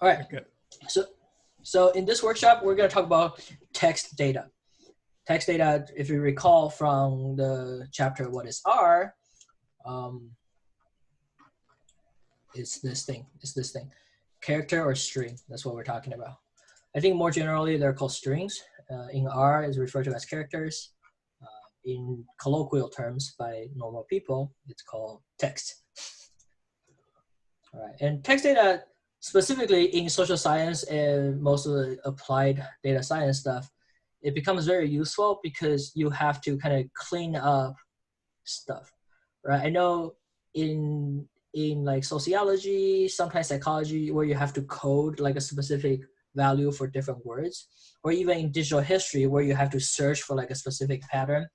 All right. Okay. So in this workshop, we're going to talk about text data. Text data, if you recall from the chapter What is R, it's this thing. Character or string. That's what we're talking about. I think more generally, they're called strings. In R, is referred to as characters. In colloquial terms by normal people, it's called text. All right. And text data, specifically in social science and most of the applied data science stuff, it becomes very useful because you have to kind of clean up stuff, right? I know in like sociology, sometimes psychology, where you have to code like a specific value for different words, or even in digital history where you have to search for like a specific pattern,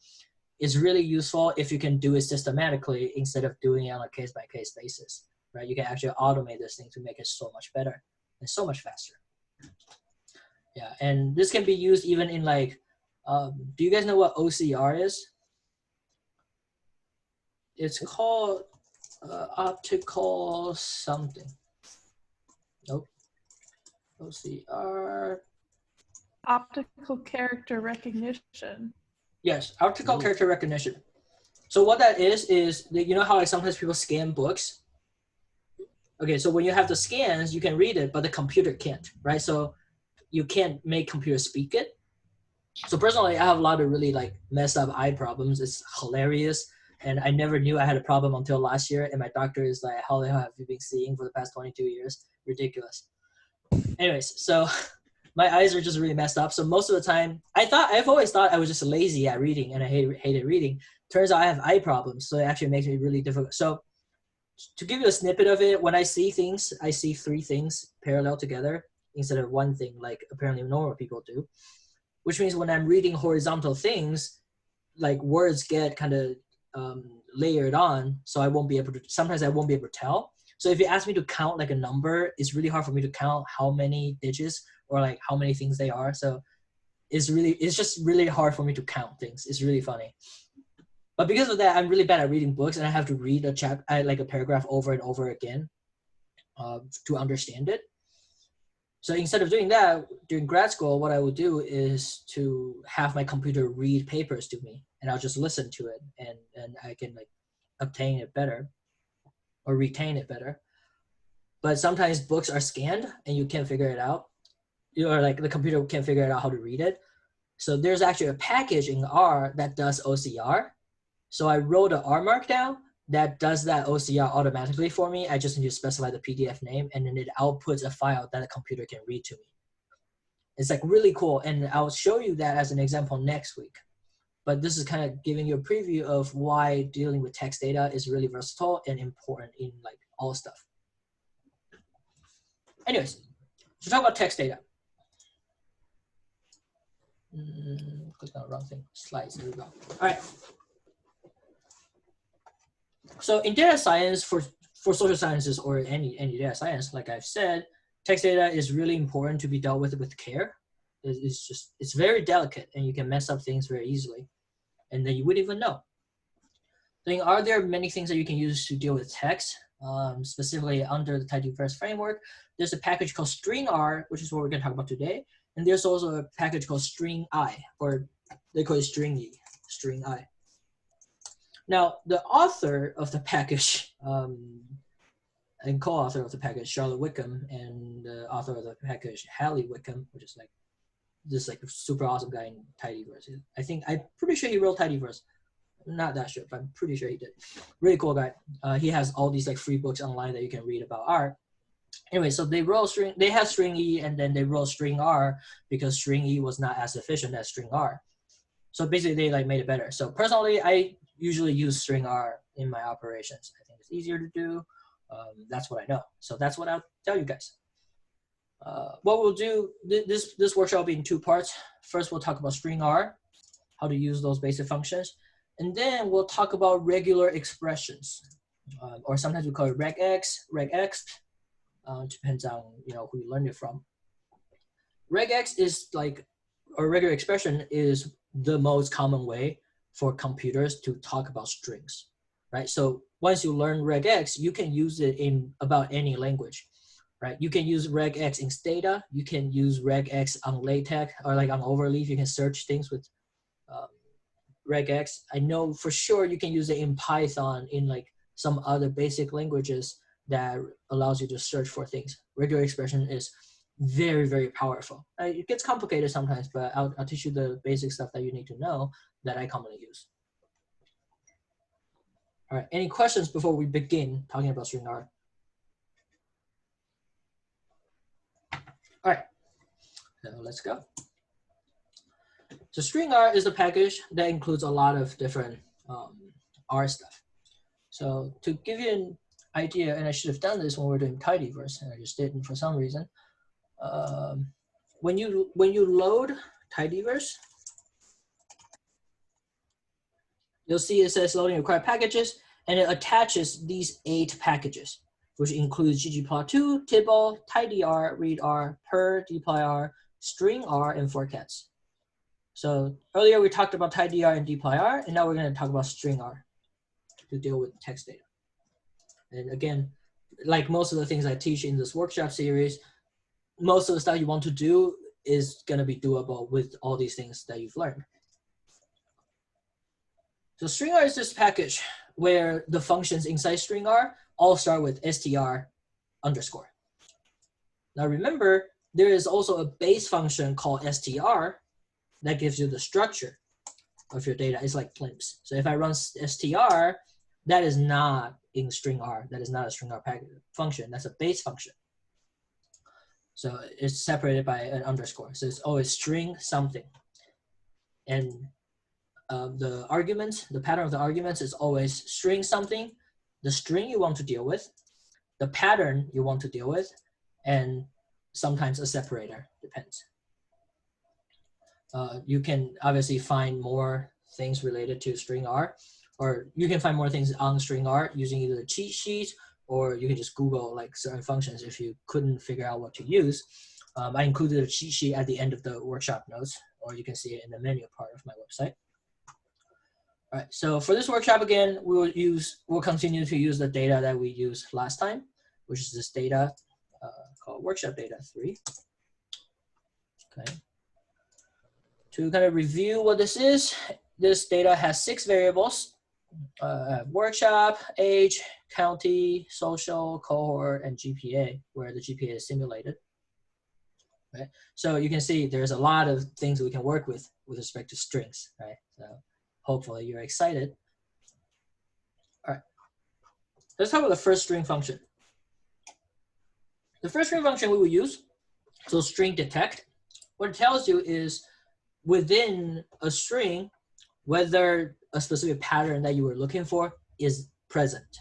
is really useful if you can do it systematically instead of doing it on a case-by-case basis, right? You can actually automate this thing to make it so much better and so much faster. Yeah, and this can be used even in like, do you guys know what OCR is? It's called optical something. Nope. OCR. Optical character recognition. Yes, optical character recognition. So what that is you know how like sometimes people scan books? Okay, so when you have the scans, you can read it, but the computer can't, right? So you can't make computer speak it. So personally, I have a lot of really like messed up eye problems. It's hilarious. And I never knew I had a problem until last year. And my doctor is like, how the hell have you been seeing for the past 22 years? Ridiculous. Anyways, so my eyes are just really messed up. So most of the time, I've always thought I was just lazy at reading and I hated reading. Turns out I have eye problems. So it actually makes me really difficult. So to give you a snippet of it, when I see things, I see three things parallel together instead of one thing like apparently normal people do. Which means when I'm reading horizontal things, like words get kind of layered on, so I won't be able to, sometimes I won't be able to tell. So if you ask me to count like a number, it's really hard for me to count how many digits or like how many things they are. So it's just really hard for me to count things. It's really funny. But because of that, I'm really bad at reading books and I have to read like a paragraph over and over again to understand it. So instead of doing that during grad school, what I would do is to have my computer read papers to me, and I'll just listen to it, and I can like obtain it better or retain it better. But sometimes books are scanned and you can't figure it out, or like the computer can't figure it out how to read it. So there's actually a package in R that does OCR. So I wrote an R markdown that does that OCR automatically for me. I just need to specify the PDF name, and then it outputs a file that a computer can read to me. It's like really cool, and I'll show you that as an example next week. But this is kind of giving you a preview of why dealing with text data is really versatile and important in like all stuff. Anyways, so talk about text data. Click on the wrong thing. Slides, there we go. All right. So in data science, for social sciences or any data science, like I've said, text data is really important to be dealt with care. It's very delicate and you can mess up things very easily. And then you wouldn't even know. Then are there many things that you can use to deal with text? Specifically under the Tidy First framework, there's a package called stringr, which is what we're going to talk about today. And there's also a package called string I, or they call it string I. Now, the author of the package and co-author of the package, Charlotte Wickham, and the author of the package, Hallie Wickham, which is like this like super awesome guy in Tidyverse. I'm pretty sure he wrote Tidyverse. I'm not that sure, but I'm pretty sure he did. Really cool guy. He has all these like free books online that you can read about art. Anyway, so they had string E and then they wrote string R because string E was not as efficient as string R. So basically they like made it better. So personally, I usually use string R in my operations. I think it's easier to do. That's what I know. So that's what I'll tell you guys. What we'll do, this workshop will be in two parts. First, we'll talk about string R, how to use those basic functions. And then we'll talk about regular expressions, or sometimes we call it regex, regex. Depends on who you learned it from. Regex is like, or regular expression is the most common way for computers to talk about strings, right? So once you learn regex, you can use it in about any language. right? You can use regex in Stata. You can use regex on LaTeX or like on Overleaf. You can search things with regex. I know for sure you can use it in Python, in like some other basic languages that allows you to search for things. Regular expression is very, very powerful. It gets complicated sometimes, but I'll teach you the basic stuff that you need to know that I commonly use. All right, any questions before we begin talking about stringr? All right, so let's go. So stringr is a package that includes a lot of different R stuff. So to give you an idea, and I should have done this when we were doing tidyverse, and I just didn't for some reason. When you load tidyverse, you'll see it says loading required packages, and it attaches these 8 packages, which includes ggplot2, tibble, tidr, readr, per, dplyr, stringr, and forcats. So earlier we talked about tidr and dplyr, and now we're going to talk about stringr to deal with text data. And again, like most of the things I teach in this workshop series, most of the stuff you want to do is going to be doable with all these things that you've learned. So stringr is this package where the functions inside stringr all start with str underscore. Now remember, there is also a base function called str that gives you the structure of your data. It's like plimps. So if I run str, that is not in stringr. That is not a stringr package function. That's a base function. So it's separated by an underscore. So it's always string something. And the arguments, the pattern of the arguments is always string something, the string you want to deal with, the pattern you want to deal with, and sometimes a separator, depends. You can obviously find more things related to stringr, or you can find more things on stringr using either a cheat sheet, or you can just Google like certain functions if you couldn't figure out what to use. I included a cheat sheet at the end of the workshop notes, or you can see it in the menu part of my website. All right, so for this workshop again, we'll continue to use the data that we used last time, which is this data called workshop data 3. Okay. To kind of review what this is, this data has 6 variables: workshop, age, county, social, cohort, and GPA, where the GPA is simulated. Right? So you can see there's a lot of things we can work with respect to strings, right? So hopefully you're excited. All right, let's talk about the first string function. The first string function we will use, so string detect, what it tells you is within a string, whether a specific pattern that you were looking for is present.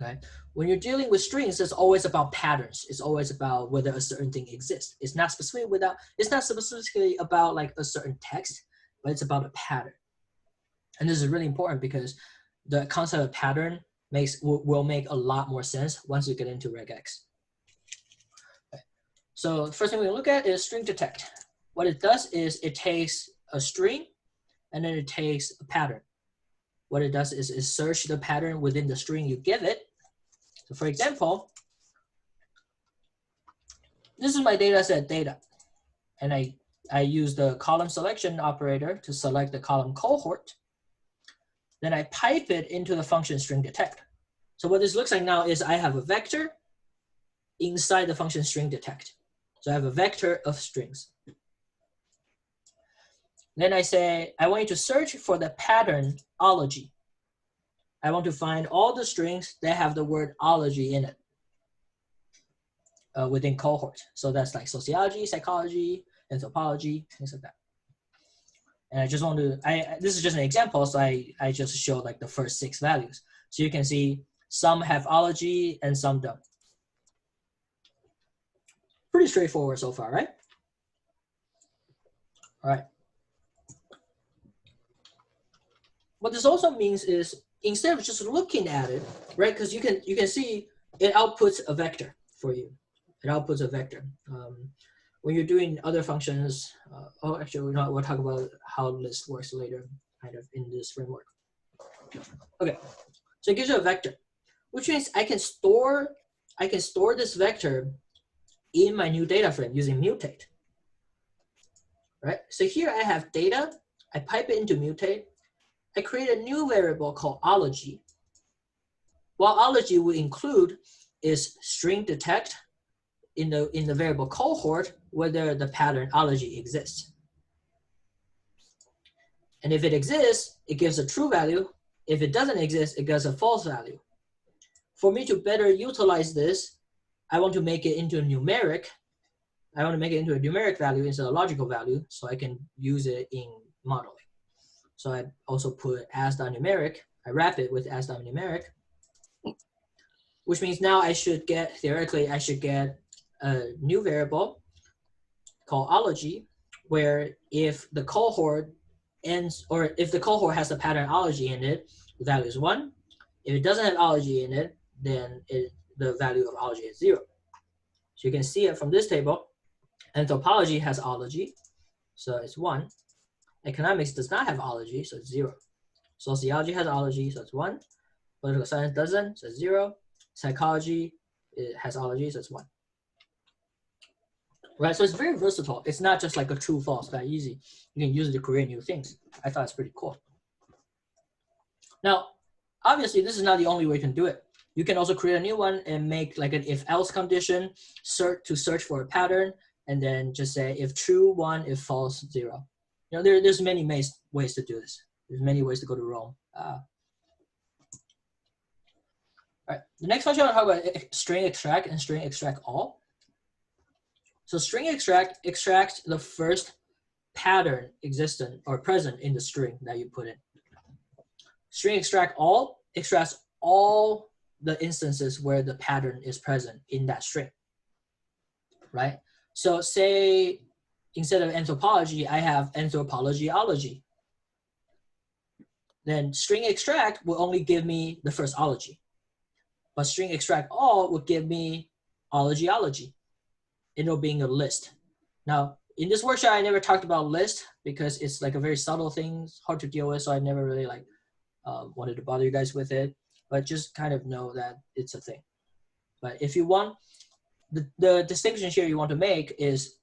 Okay? When you're dealing with strings, it's always about patterns. It's always about whether a certain thing exists. It's not specifically about like a certain text, but it's about a pattern. And this is really important because the concept of pattern will make a lot more sense once you get into regex. Okay. So the first thing we look at is string detect. What it does is it takes a string and then it takes a pattern. What it does is it search the pattern within the string you give it. So for example, this is my data set data. And I use the column selection operator to select the column cohort. Then I pipe it into the function string detect. So what this looks like now is I have a vector inside the function string detect. So I have a vector of strings. Then I say, I want you to search for the pattern ology. I want to find all the strings that have the word ology in it within cohort. So that's like sociology, psychology, anthropology, things like that. And I just want to, this is just an example, so I just showed like the first 6 values. So you can see some have ology and some don't. Pretty straightforward so far, right? All right. What this also means is instead of just looking at it, right? Because you can see it outputs a vector for you. It outputs a vector. When you're doing other functions, actually we'll talk about how list works later, kind of in this framework. Okay, so it gives you a vector, which means I can store I can store this vector in my new data frame using mutate. Right? So here I have data, I pipe it into mutate, I create a new variable called ology. What ology will include is string detect in the variable cohort whether the pattern ology exists. And if it exists, it gives a true value. If it doesn't exist, it gives a false value. For me to better utilize this, I want to make it into a numeric. I want to make it into a numeric value instead of a logical value, so I can use it in modeling. So I also put as.numeric. I wrap it with as.numeric, which means now I should get, theoretically, I should get a new variable called ology, where if the cohort ends, or if the cohort has a pattern ology in it, the value is 1. If it doesn't have ology in it, then the value of ology is 0. So you can see it from this table. Anthropology has ology, so it's 1. Economics does not have ology, so it's 0. Sociology has ology, so it's 1. Political science doesn't, so it's 0. Psychology, it has ology, so it's 1. Right, so it's very versatile. It's not just like a true false that easy. You can use it to create new things. I thought it's pretty cool. Now, obviously, this is not the only way you can do it. You can also create a new one and make like an if-else condition, search for a pattern, and then just say if true 1, if false 0. You know, there's many ways to do this. There's many ways to go to Rome. All right, the next function I want to talk about is string extract and string extract all. So string extract extracts the first pattern existent or present in the string that you put in. String extract all extracts all the instances where the pattern is present in that string, right? So say instead of anthropology, I have anthropologyology. Then string extract will only give me the first ology. But string extract all will give me ologyology. It'll be in a list. Now, in this workshop, I never talked about list because it's like a very subtle thing, it's hard to deal with, so I never really like wanted to bother you guys with it. But just kind of know that it's a thing. But if you want, the distinction here you want to make is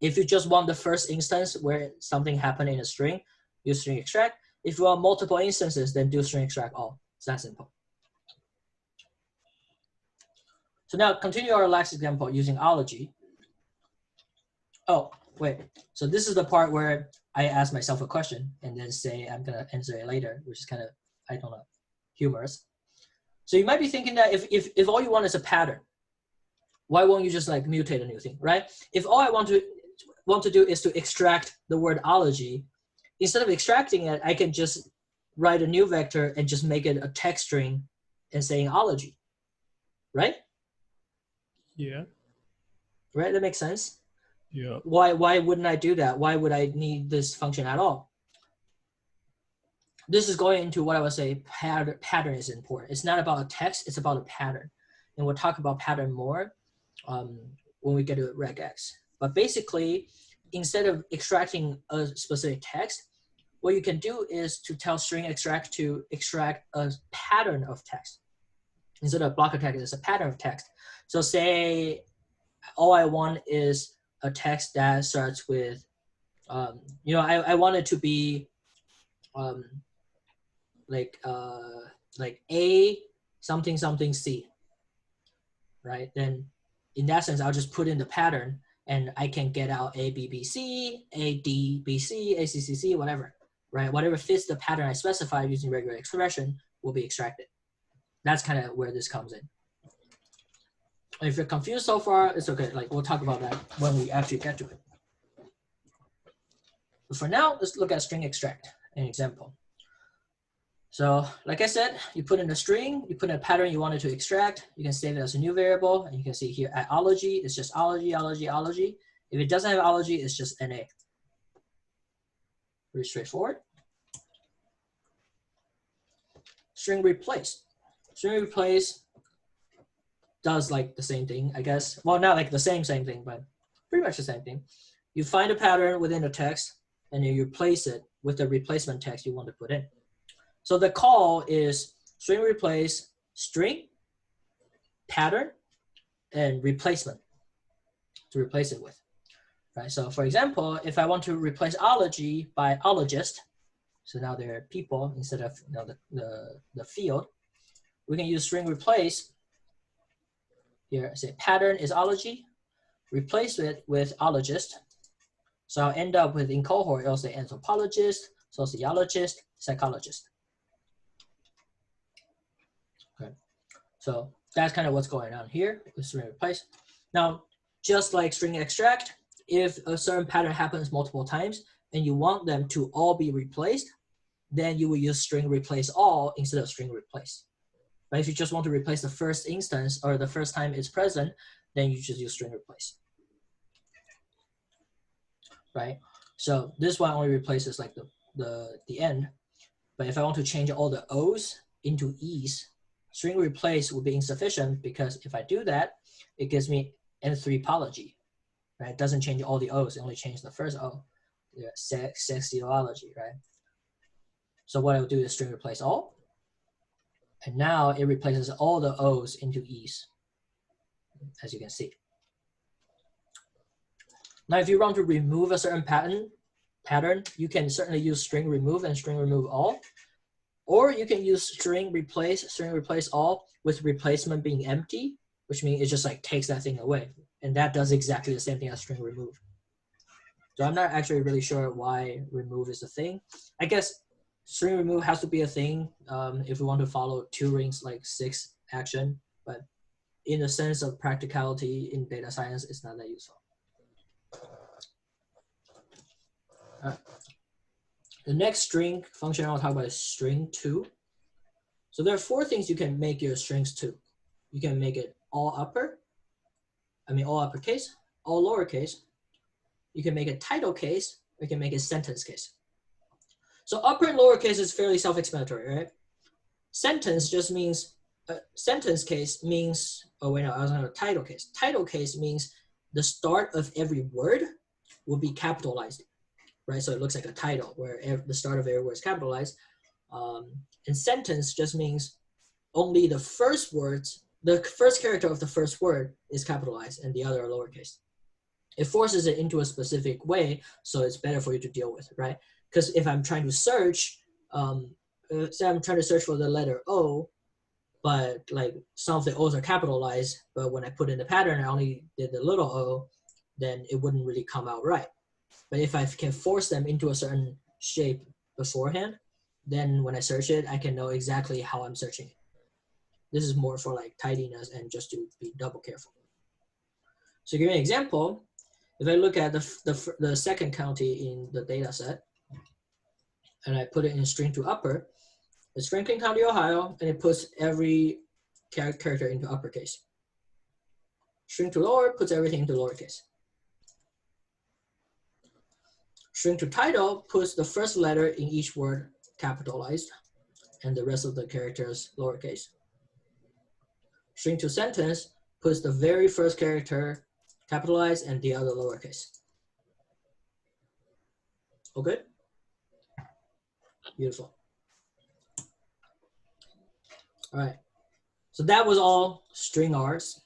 if you just want the first instance where something happened in a string, use string extract. If you want multiple instances, then do string extract all. It's that simple. So now continue our last example using ology. Oh, wait. So this is the part where I ask myself a question and then say I'm going to answer it later, which is kind of, I don't know, humorous. So you might be thinking that if all you want is a pattern, why won't you just like mutate a new thing, right? If all I want to do is to extract the word ology, instead of extracting it, I can just write a new vector and just make it a text string and saying ology, right? Yeah. Right, that makes sense. Yeah. Why wouldn't I do that? Why would I need this function at all? This is going into what I would say pattern is important. It's not about a text, it's about a pattern. And we'll talk about pattern more when we get to regex. But basically, instead of extracting a specific text, what you can do is to tell string extract to extract a pattern of text. Instead of block of text, it's a pattern of text. So say all I want is a text that starts with, you know, I want it to be like A something something C, right? Then in that sense, I'll just put in the pattern and I can get out A, B, B, C, A, D, B, C, A, C, C, C, whatever, right? Whatever fits the pattern I specified using regular expression will be extracted. That's kind of where this comes in. If you're confused so far, it's okay. Like we'll talk about that when we actually get to it. But for now, let's look at string extract, an example. So like I said, you put in a string, you put in a pattern you wanted to extract, you can save it as a new variable, and you can see here at ology, it's just ology, ology, ology. If it doesn't have ology, it's just NA. Pretty straightforward. String replace. String replace does like the same thing, I guess. Well, not like the same thing, but pretty much the same thing. You find a pattern within a text, and then you replace it with the replacement text you want to put in. So the call is string replace string pattern and replacement to replace it with, right? So for example, if I want to replace ology by ologist, so now they're people instead of the field, we can use string replace here. Say pattern is ology, replace it with ologist. So I'll end up with in cohort, it'll say anthropologist, sociologist, psychologist. Okay, so that's kind of what's going on here with string replace. Now, just like string extract, if a certain pattern happens multiple times and you want them to all be replaced, then you will use string replace all instead of string replace. But if you just want to replace the first instance or the first time it's present, then you just use string replace. Right? So this one only replaces like the end. But if I want to change all the O's into E's, string replace would be insufficient, because if I do that, it gives me anthropology. Right? It doesn't change all the O's, it only changes the first O. Sexology, right? So what I would do is string replace all. And now it replaces all the O's into E's, as you can see. Now, if you want to remove a certain pattern, you can certainly use string remove and string remove all. Or you can use string replace all with replacement being empty, which means it just like takes that thing away. And that does exactly the same thing as string remove. So I'm not actually really sure why remove is a thing. I guess string remove has to be a thing if we want to follow Turing's like 6 action, but in the sense of practicality in data science, it's not that useful. The next string function I'll talk about is string2. So there are 4 things you can make your strings to. You can make it all uppercase, all lowercase. You can make it title case, or you can make it sentence case. So upper and lowercase is fairly self-explanatory, right? Sentence just means, sentence case means, oh wait, no, I was on a title case. Title case means the start of every word will be capitalized, right? So it looks like a title where the start of every word is capitalized. And sentence just means only the first words, the first character of the first word is capitalized and the other are lowercase. It forces it into a specific way, so it's better for you to deal with, right? Because if I'm trying to search, say I'm trying to search for the letter O, but like some of the O's are capitalized, but when I put in the pattern, I only did the little O, then it wouldn't really come out right. But if I can force them into a certain shape beforehand, then when I search it, I can know exactly how I'm searching it. This is more for like tidiness and just to be double careful. So to give you an example, if I look at the second county in the data set, and I put it in string to upper, it's Franklin County, Ohio, and it puts every character into uppercase. String to lower puts everything into lowercase. String to title puts the first letter in each word capitalized and the rest of the characters lowercase. String to sentence puts the very first character capitalized and the other lowercase. Okay? Beautiful. All right. So that was all string R's.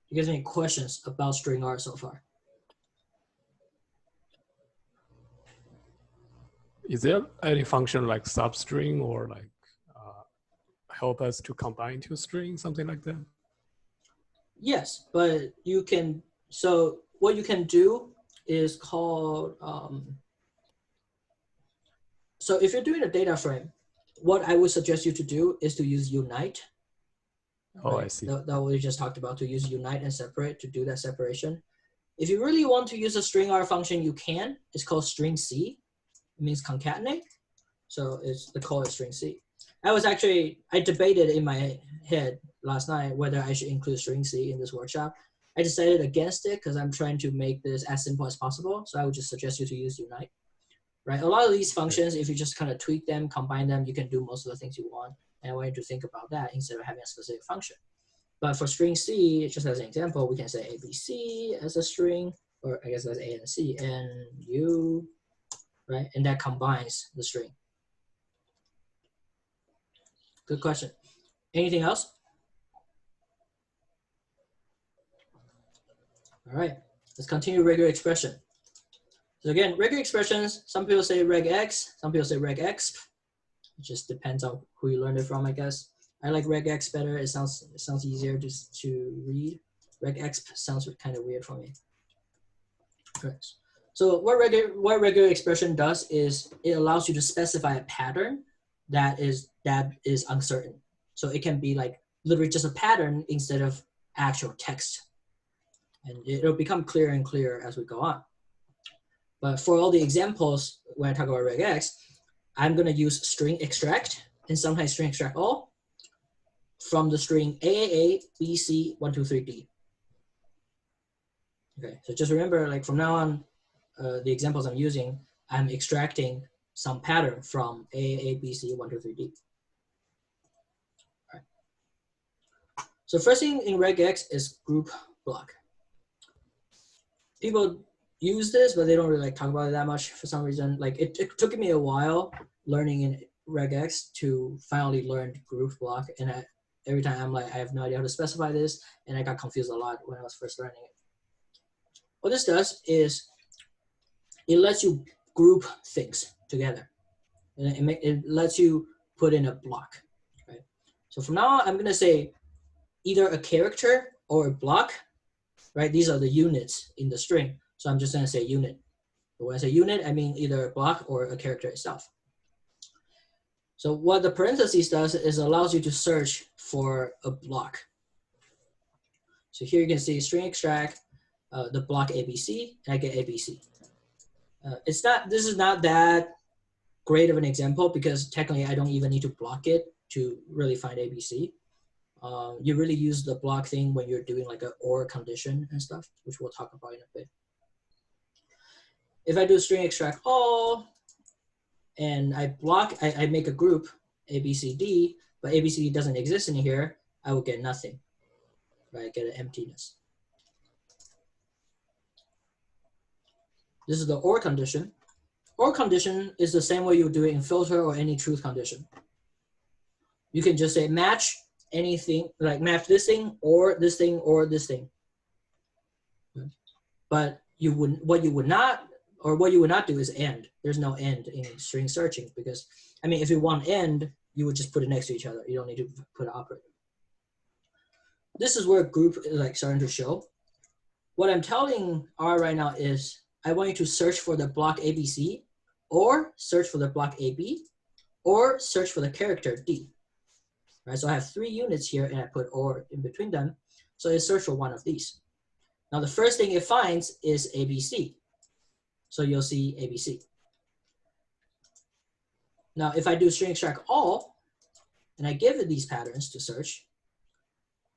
You guys have any questions about string R so far? Is there any function like substring or like help us to combine 2 strings, something like that? Yes, but you can, so what you can do is called, so if you're doing a data frame, what I would suggest you to do is to use unite. Oh, right? I see. That we just talked about, to use unite and separate to do that separation. If you really want to use a string R function, you can. It's called string C. It means concatenate. So it's the call is string C. I debated in my head last night whether I should include string C in this workshop. I decided against it because I'm trying to make this as simple as possible. So I would just suggest you to use unite, right? A lot of these functions, if you just kind of tweak them, combine them, you can do most of the things you want. And I want you to think about that instead of having a specific function. But for string C, just as an example, we can say ABC as a string, or I guess that's A and C, and U, right? And that combines the string. Good question. Anything else? All right, let's continue regular expression. So again, regular expressions, some people say regx, some people say regexp. It just depends on who you learned it from, I guess. I like regx better. It sounds easier just to read. Regexp sounds kind of weird for me. Right. So what regular expression does is it allows you to specify a pattern that is uncertain. So it can be like literally just a pattern instead of actual text. And it'll become clearer and clearer as we go on. But for all the examples, when I talk about regex, I'm going to use string extract and sometimes string extract all from the string AAA, BC, 1, 2, 3, D. Okay, so just remember, like from now on, the examples I'm using, I'm extracting some pattern from AAA, BC, 1, 2, 3, D. All right. So first thing in regex is group block. People use this, but they don't really like talk about it that much for some reason. Like it took me a while learning in regex to finally learn group block, and every time I'm like, I have no idea how to specify this, and I got confused a lot when I was first learning it. What this does is it lets you group things together, and it lets you put in a block, right? So from now on, I'm gonna say either a character or a block, right? These are the units in the string. So I'm just gonna say unit. But when I say unit, I mean either a block or a character itself. So what the parentheses does is allows you to search for a block. So here you can see string extract, the block ABC, and I get ABC. This is not that great of an example because technically I don't even need to block it to really find ABC. You really use the block thing when you're doing like an OR condition and stuff, which we'll talk about in a bit. If I do string extract all, and I make a group ABCD, but ABCD doesn't exist in here, I will get nothing, right? I get an emptiness. This is the OR condition. OR condition is the same way you do it in filter or any truth condition. You can just say match anything, like match this thing or this thing or this thing. But what you would not do is end. There's no end in string searching because, I mean, if you want end, you would just put it next to each other. You don't need to put an operator. This is where group is like starting to show. What I'm telling R right now is I want you to search for the block ABC or search for the block AB or search for the character D. Right, so I have 3 units here and I put OR in between them. So it search for one of these. Now the first thing it finds is ABC. So you'll see ABC. Now if I do string extract all, and I give it these patterns to search,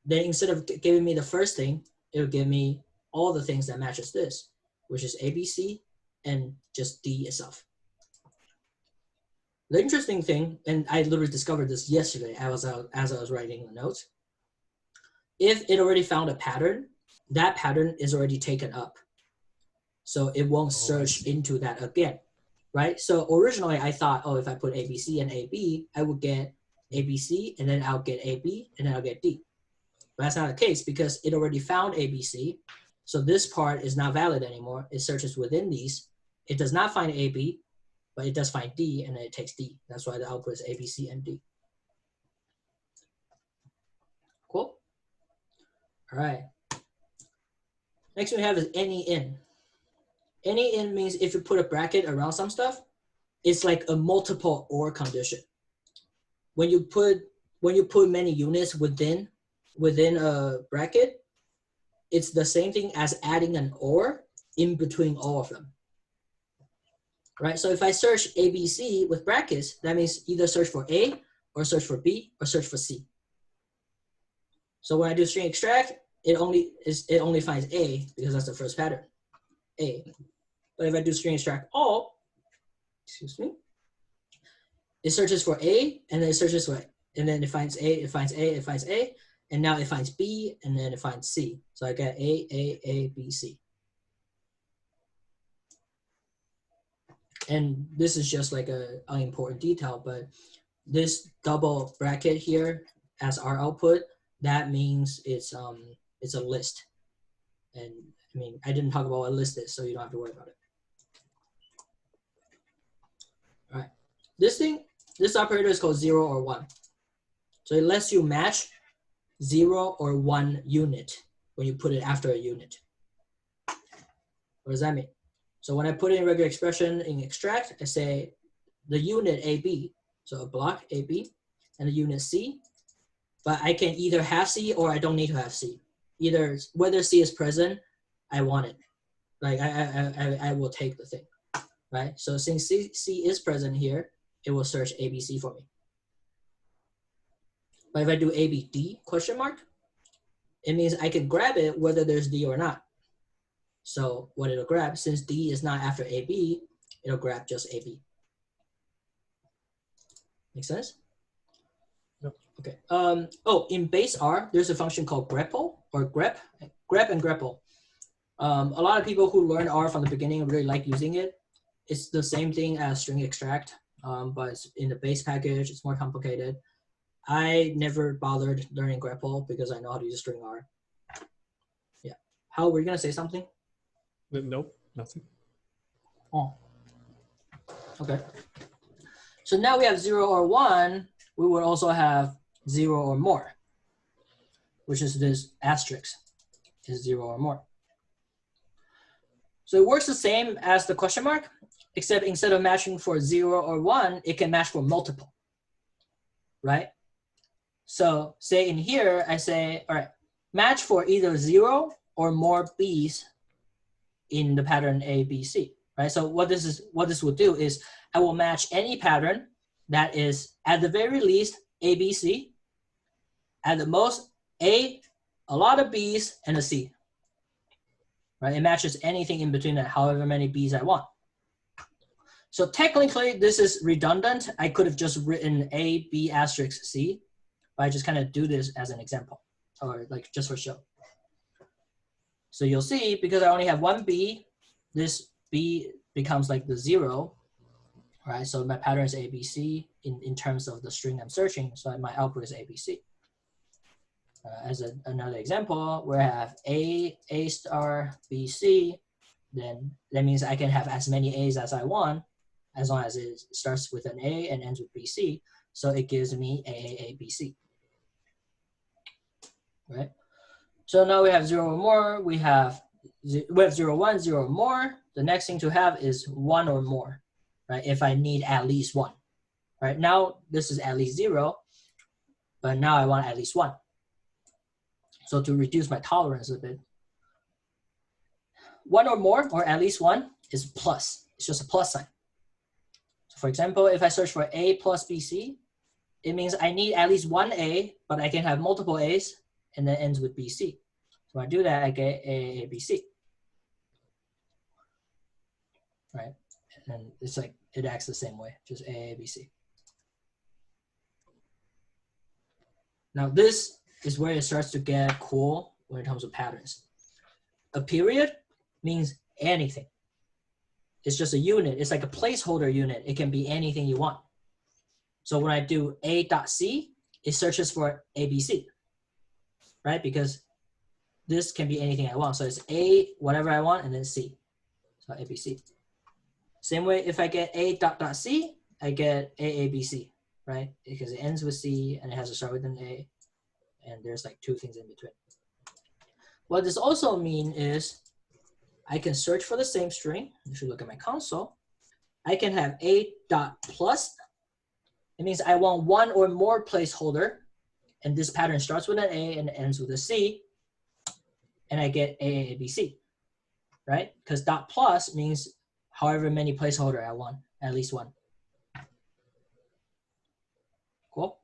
then instead of giving me the first thing, it will give me all the things that matches this, which is ABC and just D itself. The interesting thing, and I literally discovered this yesterday as I was writing the notes, if it already found a pattern, that pattern is already taken up. So it won't search into that again, right? So originally I thought, oh, if I put ABC and AB, I would get ABC and then I'll get AB and then I'll get D. But that's not the case because it already found ABC. So this part is not valid anymore. It searches within these. It does not find AB, but it does find D and then it takes D. That's why the output is ABC and D. Cool? All right. Next we have is any in. Any in means if you put a bracket around some stuff, it's like a multiple OR condition. When you put many units within a bracket, it's the same thing as adding an OR in between all of them. Right? So if I search ABC with brackets, that means either search for A or search for B or search for C. So when I do string extract, it only finds A because that's the first pattern, A. But if I do string extract all, excuse me, it searches for A and then it searches for, and then it finds A, it finds A, it finds A, and now it finds B and then it finds C. So I get A, B, C. And this is just like an unimportant detail, but this double bracket here as our output, that means it's a list. And I mean, I didn't talk about what list is, so you don't have to worry about it. All right. This operator is called 0 or 1. So it lets you match 0 or 1 unit when you put it after a unit. What does that mean? So when I put in regular expression in extract, I say the unit AB, so a block AB, and the unit C, but I can either have C or I don't need to have C. Either whether C is present, I want it. Like I will take the thing, right? So since C is present here, it will search ABC for me. But if I do ABD question mark, it means I can grab it whether there's D or not. So what it'll grab, since D is not after AB, it'll grab just AB. Make sense? Yep. Okay. Oh, in base R, there's a function called grepl or grep and grepl. A lot of people who learn R from the beginning really like using it. It's the same thing as string extract, but it's in the base package. It's more complicated. I never bothered learning grepl because I know how to use string R. Yeah. How were you gonna say something? Nope, nothing. Oh. Okay. So now we have 0 or 1. We would also have 0 or more, which is this asterisk is 0 or more. So it works the same as the question mark, except instead of matching for 0 or 1, it can match for multiple, right? So say in here, I say, all right, match for either 0 or more B's in the pattern A, B, C, right? So what this will do is I will match any pattern that is at the very least A, B, C, at the most A, a lot of B's, and a C, right? It matches anything in between that, however many B's I want. So technically this is redundant. I could have just written A, B asterisk C, but I just kind of do this as an example or like just for show. So you'll see, because I only have one B, this B becomes like the 0, right? So my pattern is ABC in terms of the string I'm searching. So my output is ABC. As another example, where I have A star, B, C, then that means I can have as many A's as I want, as long as it starts with an A and ends with BC. So it gives me A, B, C, right? So now we have 0 or more. We have 0, 1, 0 or more. The next thing to have is 1 or more, right? If I need at least 1, right? Now this is at least 0, but now I want at least 1. So to reduce my tolerance a bit, 1 or more or at least 1 is plus. It's just a plus sign. So for example, if I search for A plus BC, it means I need at least one A, but I can have multiple A's and then ends with BC. So when I do that, I get A, B, C, right? And it's like, it acts the same way, just A, B, C. Now this is where it starts to get cool when it comes to patterns. A period means anything. It's just a unit. It's like a placeholder unit. It can be anything you want. So when I do A.C, it searches for ABC, right? Because this can be anything I want. So it's A, whatever I want, and then C. So ABC. Same way, if I get A.C, I get AABC, right? Because it ends with C and it has to start with an A. And there's like 2 things in between. What this also means is I can search for the same string. If you look at my console, I can have A.plus. It means I want 1 or more placeholder, and this pattern starts with an A and ends with a C, and I get AABC, right? Because dot plus means however many placeholder I want, at least 1. Cool?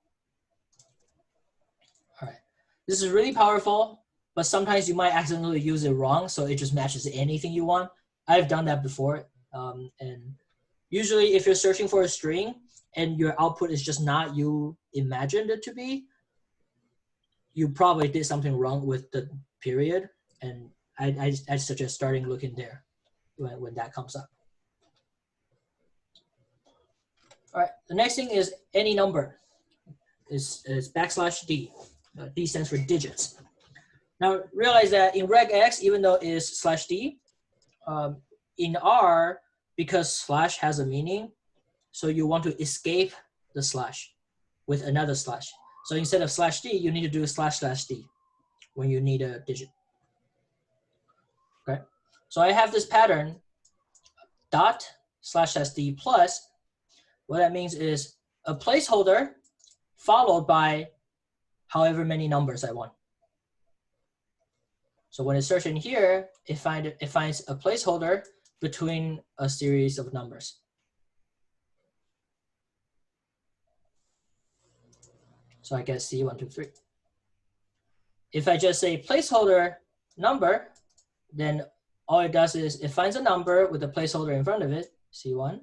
All right. This is really powerful, but sometimes you might accidentally use it wrong, so it just matches anything you want. I've done that before, and usually if you're searching for a string and your output is just not you imagined it to be, you probably did something wrong with the period, and I suggest starting looking there when that comes up. All right, the next thing is any number is \D. D stands for digits. Now realize that in regex, even though it is /d, in R, because slash has a meaning, so you want to escape the slash with another slash. So instead of /d, you need to do /d when you need a digit. Okay, so I have this pattern dot /d plus. What that means is a placeholder followed by however many numbers I want. So when it's searching here, it finds a placeholder between a series of numbers. So I get C123. If I just say placeholder number, then all it does is it finds a number with a placeholder in front of it, C1.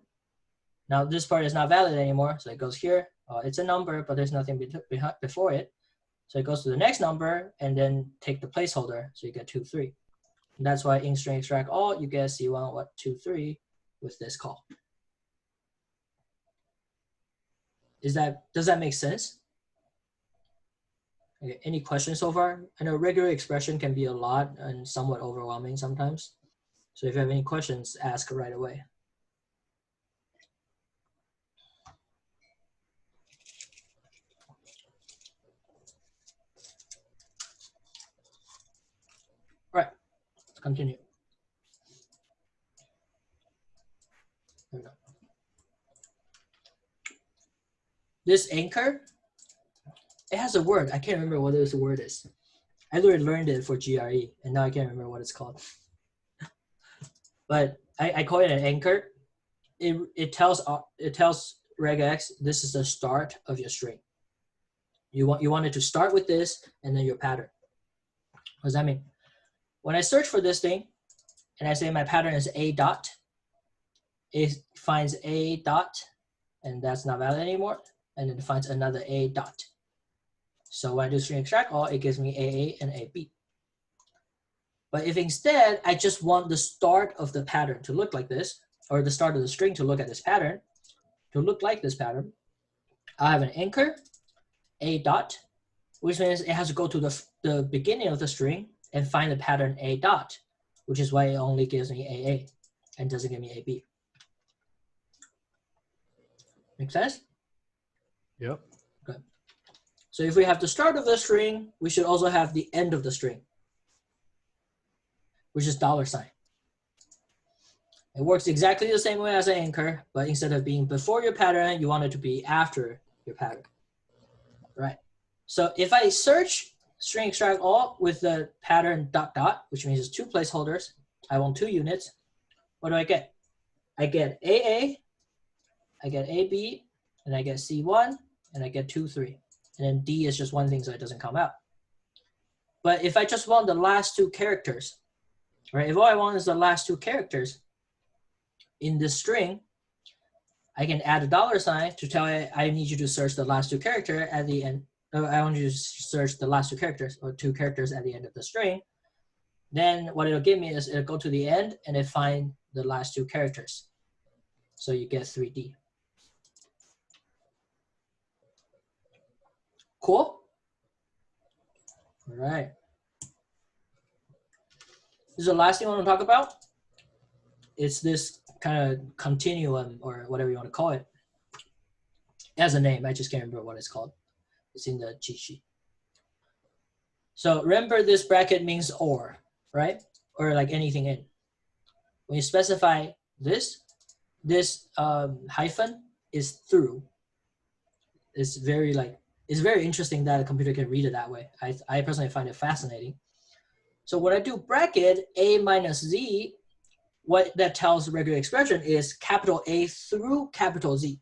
Now this part is not valid anymore, so it goes here. It's a number, but there's nothing before it. So it goes to the next number and then take the placeholder, so you get 2, 3. And that's why in string extract all, you get C1, 2, 3 with this call. Does that make sense? Okay, any questions so far? I know regular expression can be a lot and somewhat overwhelming sometimes. So if you have any questions, ask right away. All right, let's continue. There we go. This anchor, it has a word. I can't remember what this word is. I literally learned it for GRE, and now I can't remember what it's called. But I call it an anchor. It tells regex this is the start of your string. You want it to start with this and then your pattern. What does that mean? When I search for this thing and I say my pattern is a dot, it finds a dot, and that's not valid anymore, and then it finds another a dot. So when I do string extract all, it gives me AA and AB. But if instead I just want the start of the pattern to look like this, or the start of the string to look at this pattern, to look like this pattern, I have an anchor, a dot, which means it has to go to the beginning of the string and find the pattern a dot, which is why it only gives me AA and doesn't give me AB. Make sense? Yep. Good. So if we have the start of the string, we should also have the end of the string, which is $. It works exactly the same way as an anchor, but instead of being before your pattern, you want it to be after your pattern. Right. So if I search string extract all with the pattern ... which means it's 2 placeholders, I want 2 units, what do I get? I get AA, I get AB, and I get C1, and I get 2, 3. And then D is just one thing, so it doesn't come out. But if I just want the last 2 characters, right? If all I want is the last 2 characters in this string, I can add a $sign to tell it I need you to search the last 2 characters at the end. I want you to search the last 2 characters, or 2 characters at the end of the string. Then what it'll give me is it'll go to the end and it find the last 2 characters. So you get 3D. Cool? All right. This is the last thing I want to talk about. It's this kind of continuum, or whatever you want to call it. It has a name, I just can't remember what it's called. It's in the cheat sheet. So remember, this bracket means or, right? Or like anything in. When you specify this hyphen is through. It's very interesting that a computer can read it that way. I personally find it fascinating. So when I do bracket A minus Z, what that tells the regular expression is capital A through capital Z,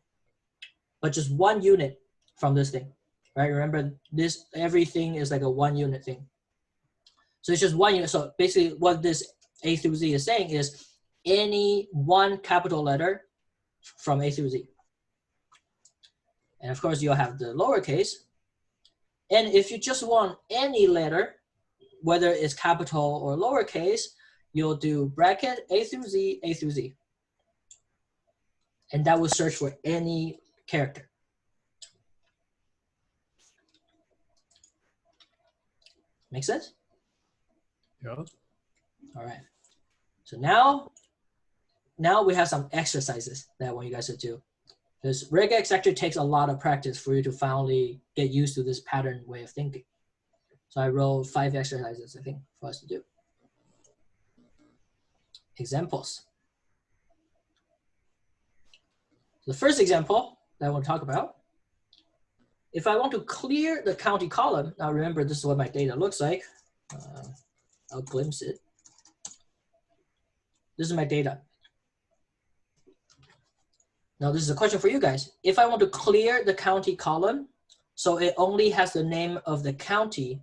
but just 1 unit from this thing, right? Remember, this everything is like a 1 unit thing. So it's just 1 unit. So basically what this A through Z is saying is any 1 capital letter from A through Z. And of course you'll have the lowercase. And if you just want any letter, whether it's capital or lowercase, you'll do bracket A through Z, A through Z. And that will search for any character. Make sense? Yeah. All right. So now we have some exercises that I want you guys to do. Because regex actually takes a lot of practice for you to finally get used to this pattern way of thinking. So I wrote 5 exercises, I think, for us to do. Examples. So the first example that I want to talk about, if I want to clear the county column, now remember this is what my data looks like. I'll glimpse it. This is my data. Now this is a question for you guys. If I want to clear the county column, so it only has the name of the county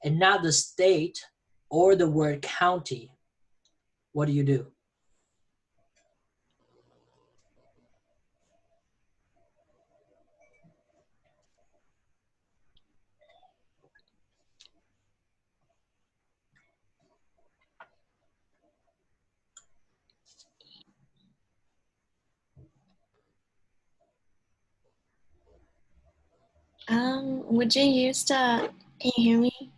and not the state or the word county, what do you do? Would you use the, can you hear me?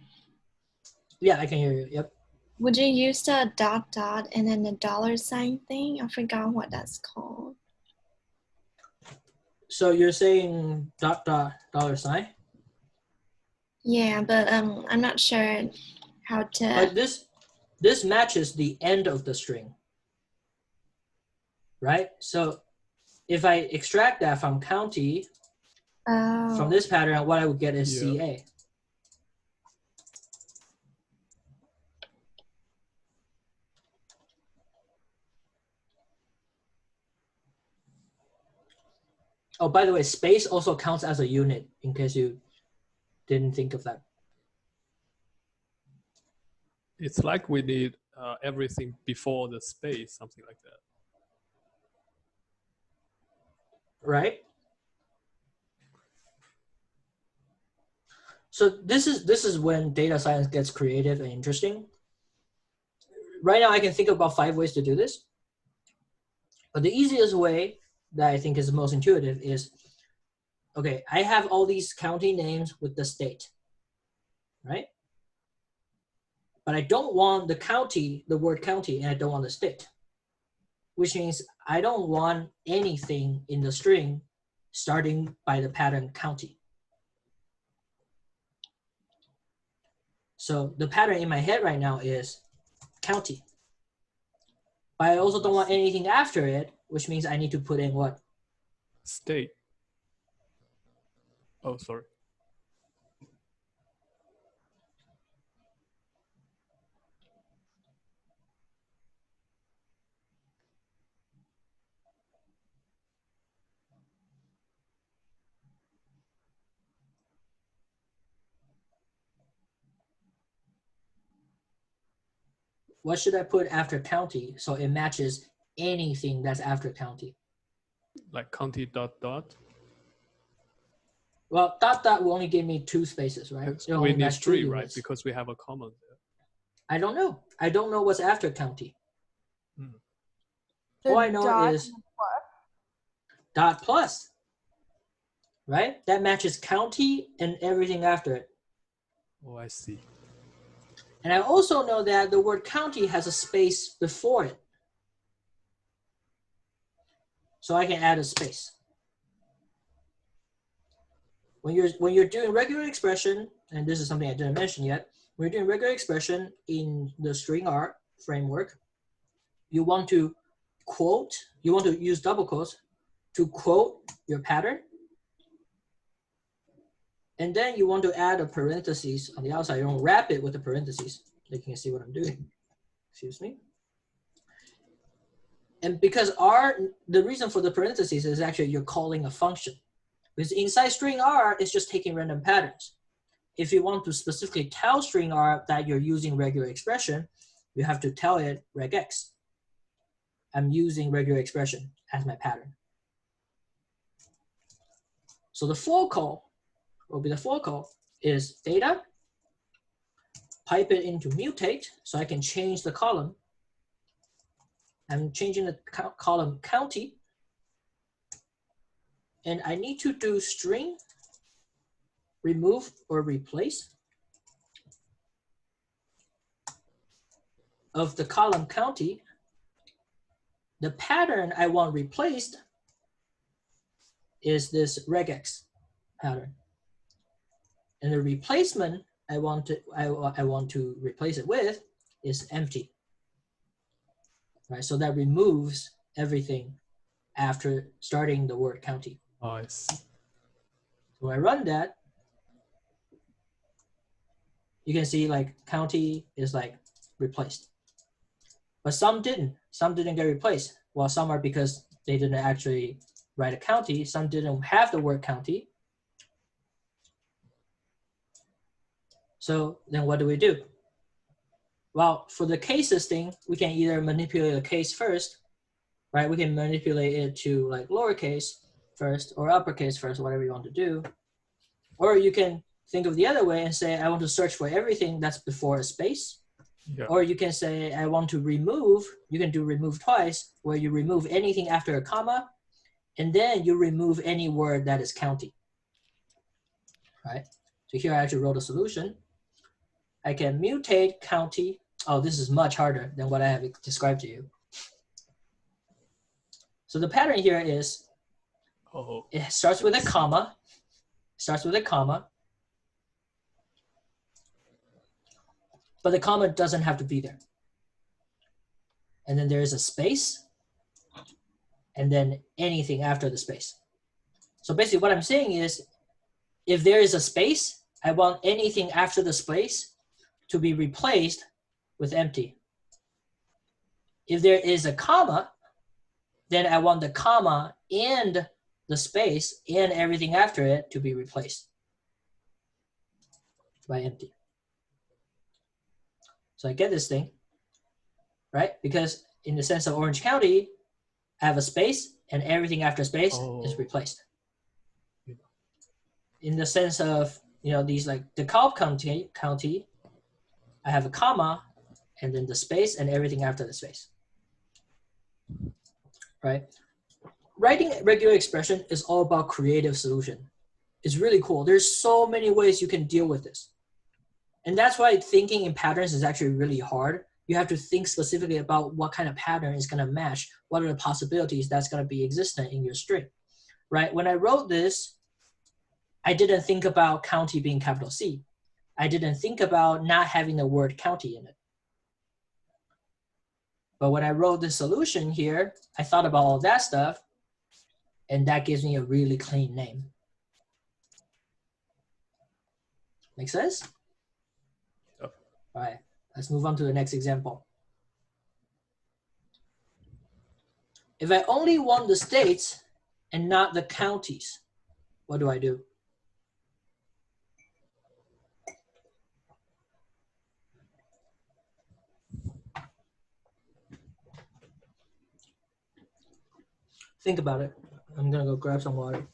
Yeah, I can hear you. Yep. Would you use the dot dot and then the dollar sign thing? I forgot what that's called. So you're saying dot dot dollar sign? Yeah, but I'm not sure how to. But this matches the end of the string, right? So if I extract that from county, from this pattern, what I would get is Yeah. CA. Oh, by the way, space also counts as a unit in case you didn't think of that. It's like we need everything before the space, something like that. Right? So this is when data science gets creative and interesting. Right now I can think about 5 ways to do this. But the easiest way that I think is the most intuitive is, okay, I have all these county names with the state, right? But I don't want the county, the word county, and I don't want the state, which means I don't want anything in the string starting by the pattern county. So the pattern in my head right now is county. But I also don't want anything after it, which means I need to put in what? State. Oh, sorry. What should I put after county so it matches anything that's after county? Like county dot dot. Well, dot dot will only give me 2 spaces, right? It We only need matches 3, 2 right? units. Because we have a common there. I don't know. I don't know what's after county. The All I know dot is dot plus, right? That matches county and everything after it. Oh, I see. And I also know that the word county has a space before it. So I can add a space. When you're doing regular expression, and this is something I didn't mention yet, when you're doing regular expression in the stringr framework, you want to quote, you want to use double quotes to quote your pattern. And then you want to add a parentheses on the outside. You don't wrap it with the parentheses. You can see what I'm doing. Excuse me. And because the reason for the parentheses is actually you're calling a function. Because inside string R, it's just taking random patterns. If you want to specifically tell string R that you're using regular expression, you have to tell it regex. I'm using regular expression as my pattern. So the for call will be the for call is data, pipe it into mutate so I can change the column. I'm changing the column county. And I need to do string, remove or replace. of the column county, the pattern I want replaced is this regex pattern. And the replacement I want to replace it with is empty. Right? So that removes everything after starting the word county. Nice. So when I run that, you can see like county is like replaced. But some didn't. Some didn't get replaced. Well, some are because they didn't actually write a county. Some didn't have the word county. So then what do? Well, for the cases thing, we can either manipulate a case first, right? We can manipulate it to like lowercase first or uppercase first, whatever you want to do. Or you can think of the other way and say, I want to search for everything that's before a space. Yeah. Or you can say, I want to remove, you can do remove twice, where you remove anything after a comma, and then you remove any word that is county, right? So here I actually wrote a solution. I can mutate county. Oh, this is much harder than what I have described to you. So the pattern here is, it starts with a comma, but the comma doesn't have to be there. And then there is a space, and then anything after the space. So basically what I'm saying is, if there is a space, I want anything after the space to be replaced with empty. If there is a comma, then I want the comma and the space and everything after it to be replaced by empty. So I get this thing, right? Because in the sense of Orange County, I have a space and everything after space is replaced. In the sense of, you know, these like DeKalb County, I have a comma and then the space and everything after the space, right? Writing regular expression is all about creative solution. It's really cool. There's so many ways you can deal with this. And that's why thinking in patterns is actually really hard. You have to think specifically about what kind of pattern is going to match, what are the possibilities that's going to be existent in your string, right? When I wrote this, I didn't think about county being capital C. I didn't think about not having the word county in it. But when I wrote the solution here, I thought about all that stuff, and that gives me a really clean name. Make sense? Yep. All right, let's move on to the next example. If I only want the states and not the counties, what do I do? Think about it. I'm gonna go grab some water.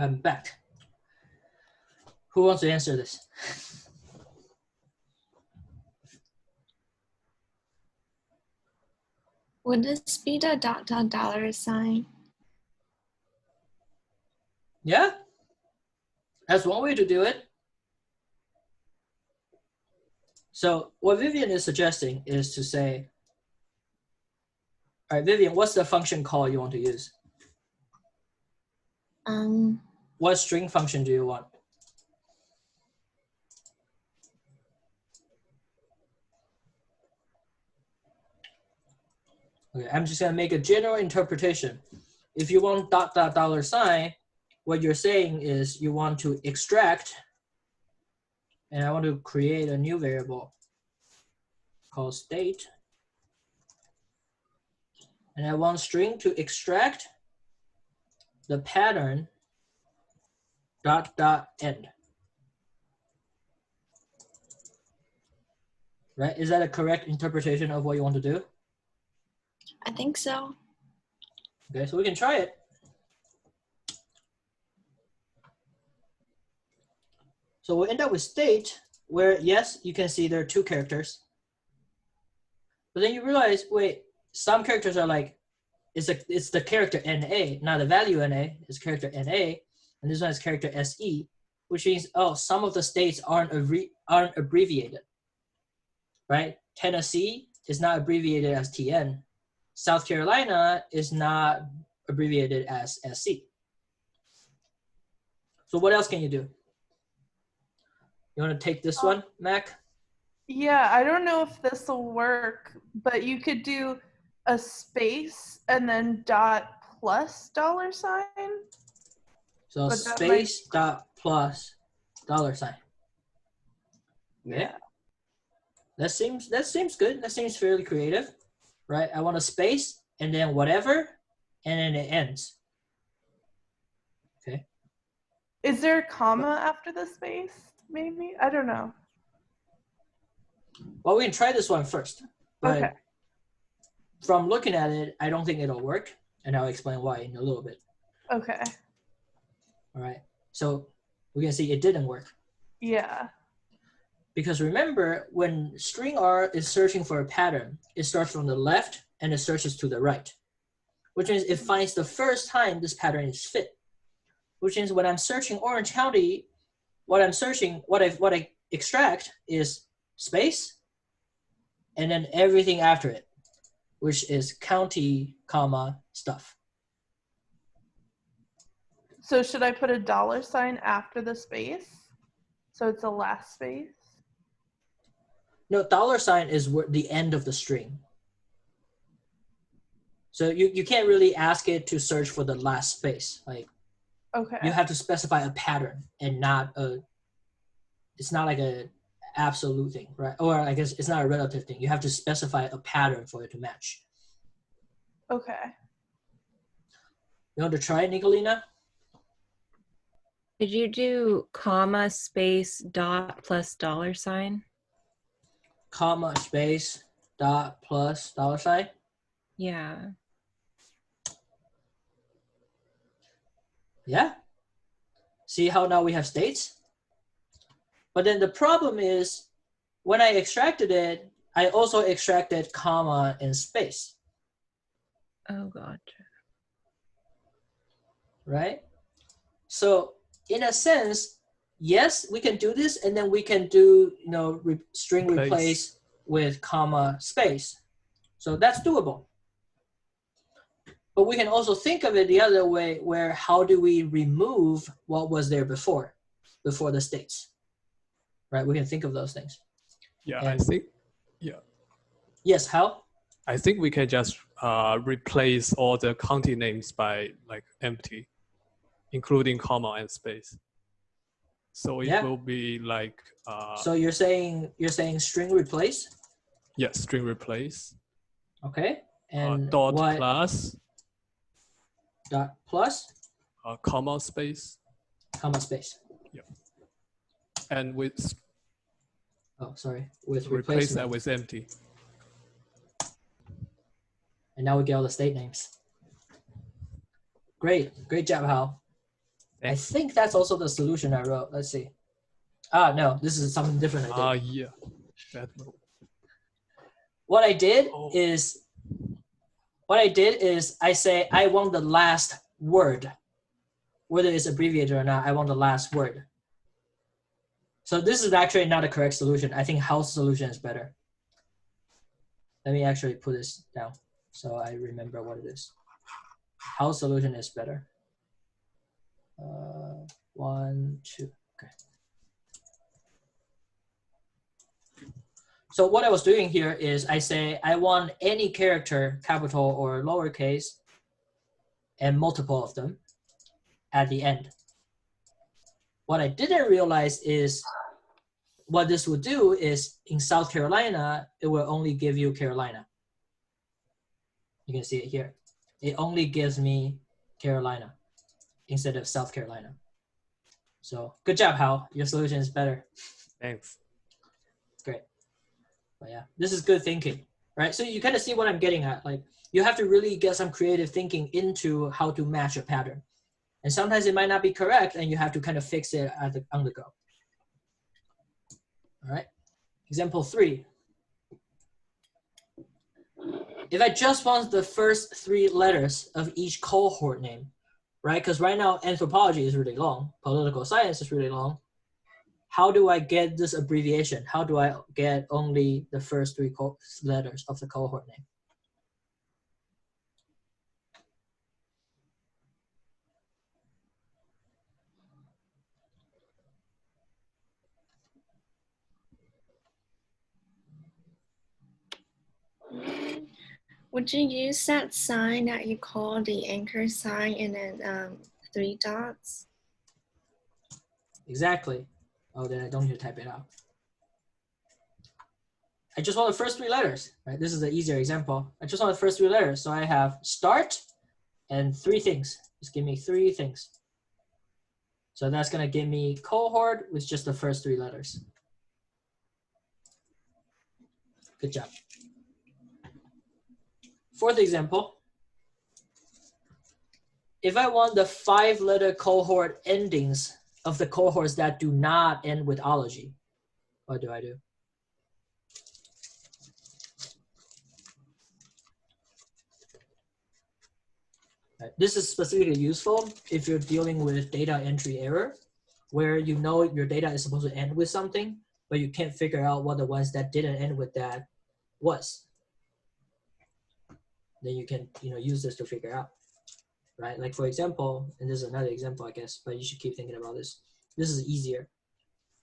I'm back. Who wants to answer this? Would this be the dot dot dollar sign? Yeah, that's one way to do it. So what Vivian is suggesting is to say, all right, Vivian, what's the function call you want to use? What string function do you want? Okay, I'm just gonna make a general interpretation. If you want dot dot dollar sign, what you're saying is you want to extract, and I want to create a new variable called state. And I want string to extract the pattern dot dot end. Right? Is that a correct interpretation of what you want to do? I think so. Okay, so we can try it. So we'll end up with state where, yes, you can see there are two characters. But then you realize, wait, some characters are like, it's the character NA, not the value NA, it's character NA. And this one is character SE, which means, oh, some of the states aren't abbreviated, right? Tennessee is not abbreviated as TN. South Carolina is not abbreviated as SC. So what else can you do? You want to take this one, Mac? Yeah, I don't know if this will work, but you could do a space and then dot plus dollar sign. So But that space dot plus dollar sign. Okay. Yeah. That seems good. That seems fairly creative, right? I want a space and then whatever, and then it ends. Okay. Is there a comma after the space? Maybe? I don't know. Well, we can try this one first. But Okay. from looking at it, I don't think it'll work, and I'll explain why in a little bit. Okay. All right. So we can see it didn't work. Yeah. Because remember, when stringr is searching for a pattern, it starts from the left and it searches to the right, which means it finds the first time this pattern is fit. Which means when I'm searching Orange County, what I extract is space, and then everything after it, which is county, comma, stuff. So should I put a dollar sign after the space? So it's the last space? No, dollar sign is the end of the string. So you can't really ask it to search for the last space. Like, Okay. you have to specify a pattern and not it's not like a absolute thing, right? Or I guess it's not a relative thing. You have to specify a pattern for it to match. Okay. You want to try it, Nicolina? Did you do comma space dot plus dollar sign? Comma space dot plus dollar sign. Yeah. Yeah. See how now we have states? But then the problem is when I extracted it, I also extracted comma and space, Oh, gotcha. right? So in a sense, yes, we can do this, and then we can do, string replace with comma space. So that's doable. But we can also think of it the other way, where how do we remove what was there before the states, right? We can think of those things. Yeah, And- I think. Yeah, Yes, how? I think we can just replace all the county names by like empty, including comma and space. So it Yeah. will be like So you're saying string replace, yeah, string replace okay? And dot what plus dot plus comma space, comma space. and with Oh, sorry, with replace that replacement. with empty. And now we get all the state names. Great job, Hal. I Thanks. think that's also the solution I wrote. Let's see. Ah, no, this is something different I did. Yeah, that will. What I did Oh. is what I did is I say I want the last word. Whether it's abbreviated or not, I want the last word. So this is actually not a correct solution. I think house solution is better. Let me actually put this down so I remember what it is. House solution is better. 1, 2, okay. So what I was doing here is I say I want any character, capital or lowercase, and multiple of them at the end. What I didn't realize is what this would do is in South Carolina, it will only give you Carolina. You can see it here. It only gives me Carolina instead of South Carolina. So good job, Hal. Your solution is better. Thanks. Great. But yeah, this is good thinking, right? So you kind of see what I'm getting at. Like you have to really get some creative thinking into how to match a pattern. And sometimes it might not be correct and you have to kind of fix it on the go. All right. Example 3. If I just want the first 3 letters of each cohort name, right? Because right now anthropology is really long, political science is really long. How do I get this abbreviation? How do I get only the first 3 letters of the cohort name? Would you use that sign that you call the anchor sign and then 3 dots? Exactly. Oh, then I don't need to type it out. I just want the first 3 letters, right? This is an easier example. I just want the first 3 letters. So I have start and 3 things. Just give me 3 things. So that's gonna give me cohort with just the first 3 letters. Good job. 4th example. If I want the 5-letter cohort endings of the cohorts that do not end with ology, what do I do? Right. This is specifically useful if you're dealing with data entry error, where you know your data is supposed to end with something, but you can't figure out what the ones that didn't end with that was. Then you can use this to figure out, right? Like for example, and this is another example, I guess, but you should keep thinking about this. This is easier.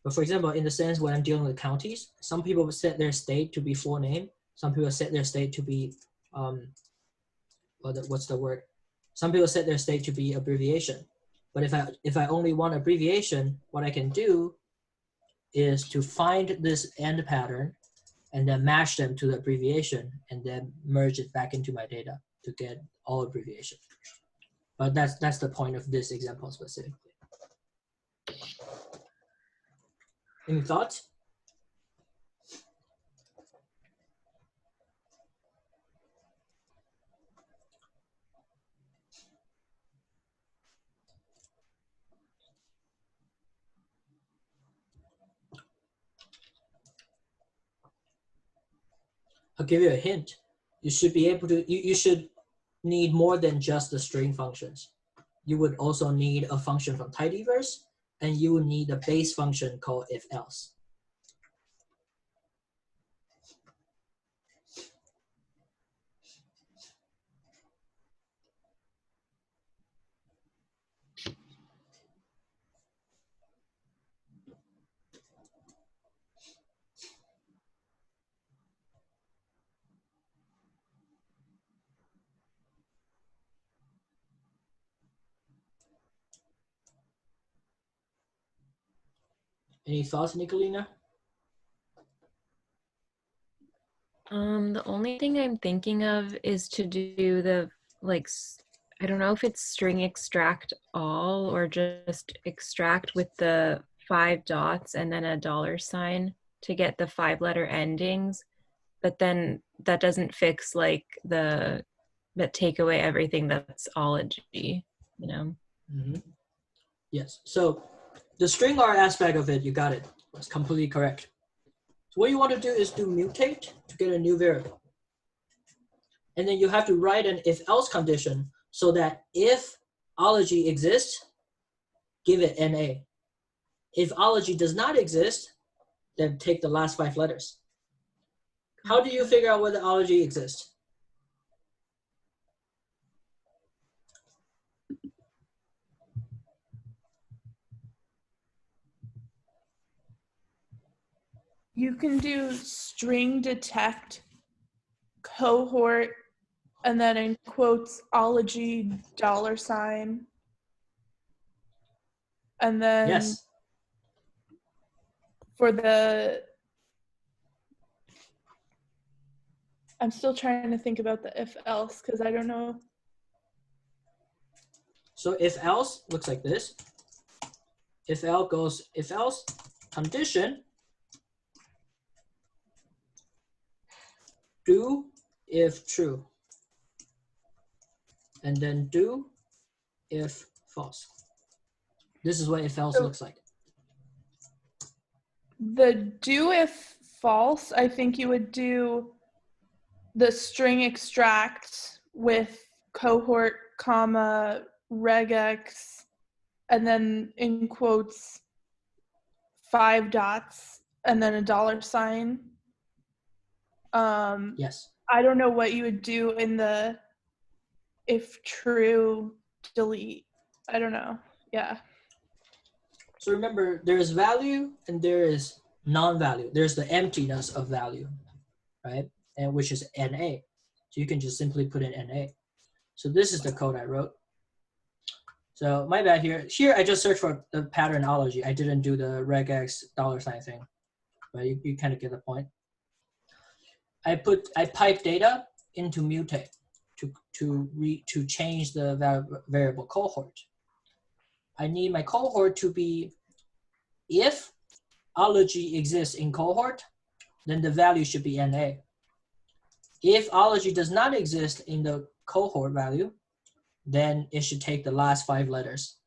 But for example, in the sense when I'm dealing with counties, some people set their state to be full name. Some people set their state to be, what's the word? Some people set their state to be abbreviation. But if I only want abbreviation, what I can do is to find this end pattern and then match them to the abbreviation and then merge it back into my data to get all abbreviation. But that's the point of this example specifically. Any thoughts? I'll give you a hint. You should be able to, you should need more than just the string functions. You would also need a function from tidyverse, and you would need a base function called if else. Any thoughts, Nicolina? The only thing I'm thinking of is to do the I don't know if it's string extract all or just extract with the 5 dots and then a $sign to get the 5-letter endings, but then that doesn't fix that take away everything that's ology, Mm-hmm. Yes. So the string R aspect of it, you got it. That's completely correct. So what you want to do is do mutate to get a new variable. and then you have to write an if-else condition so that if ology exists, give it NA. If ology does not exist, then take the last 5 letters. How do you figure out whether ology exists? You can do string detect cohort and then in quotes ology $. And then Yes. for the, I'm still trying to think about the if else because I don't know. So if else looks like this. If else goes if else condition do if true, and then do if false. This is what if else looks like. The do if false, I think you would do the string extract with cohort, comma, regex, and then in quotes 5 dots and then a $. Yes. I don't know what you would do in the if true delete. I don't know. Yeah. So remember, there is value and there is non-value. There's the emptiness of value, right? And which is NA. So you can just simply put in NA. So this is the code I wrote. So my bad here. Here I just searched for the patternology. I didn't do the regex $ thing, but you kind of get the point. I pipe data into mutate to change the variable cohort. I need my cohort to be, if ology exists in cohort, then the value should be NA. If ology does not exist in the cohort value, then it should take the last 5 letters.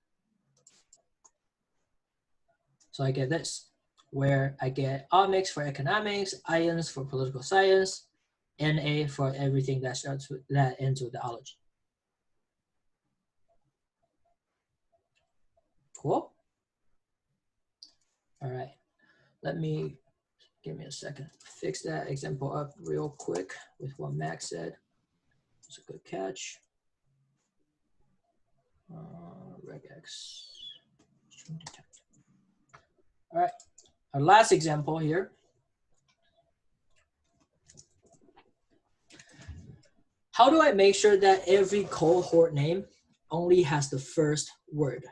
So I get this, where I get omics for economics, ions for political science, NA for everything that starts with that ends with the ology. Cool. All right, give me a second. Fix that example up real quick with what Max said. It's a good catch. Regex. All right, our last example here. How do I make sure that every cohort name only has the first word?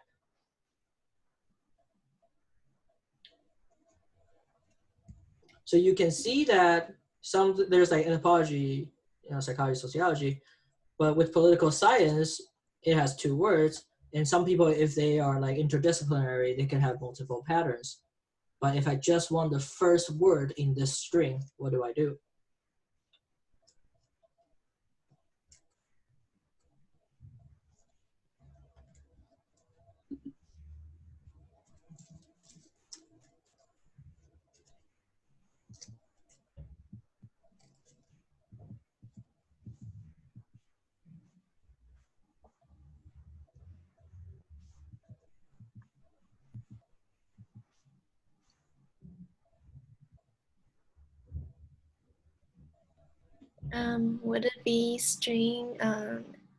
So you can see that there's like anthropology, psychology, sociology, but with political science, it has 2 words. And some people, if they are like interdisciplinary, they can have multiple patterns. But if I just want the first word in this string, what do I do? Would it be string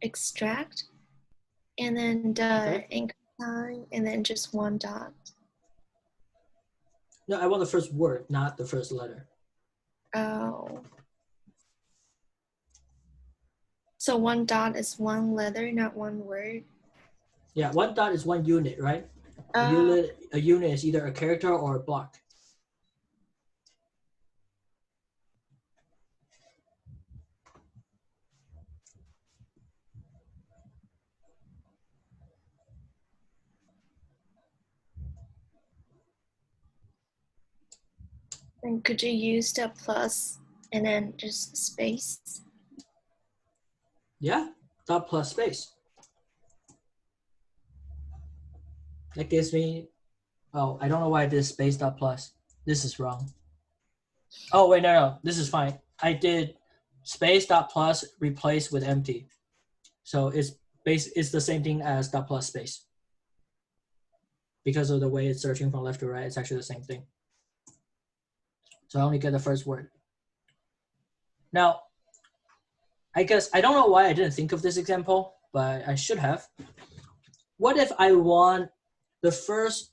extract and then the anchor sign and then just 1 dot? No, I want the first word, not the first letter. Oh. So 1 dot is 1 letter, not 1 word? Yeah, 1 dot is 1 unit, right? A unit is either a character or a block. And could you use the plus and then just space? Yeah, dot plus space. That gives me, oh, I don't know why I did space dot plus. This is wrong. Oh, wait, no, this is fine. I did space dot plus replaced with empty. So it's the same thing as dot plus space. Because of the way it's searching from left to right, it's actually the same thing. So I only get the first word. Now, I guess, I don't know why I didn't think of this example, but I should have. What if I want the first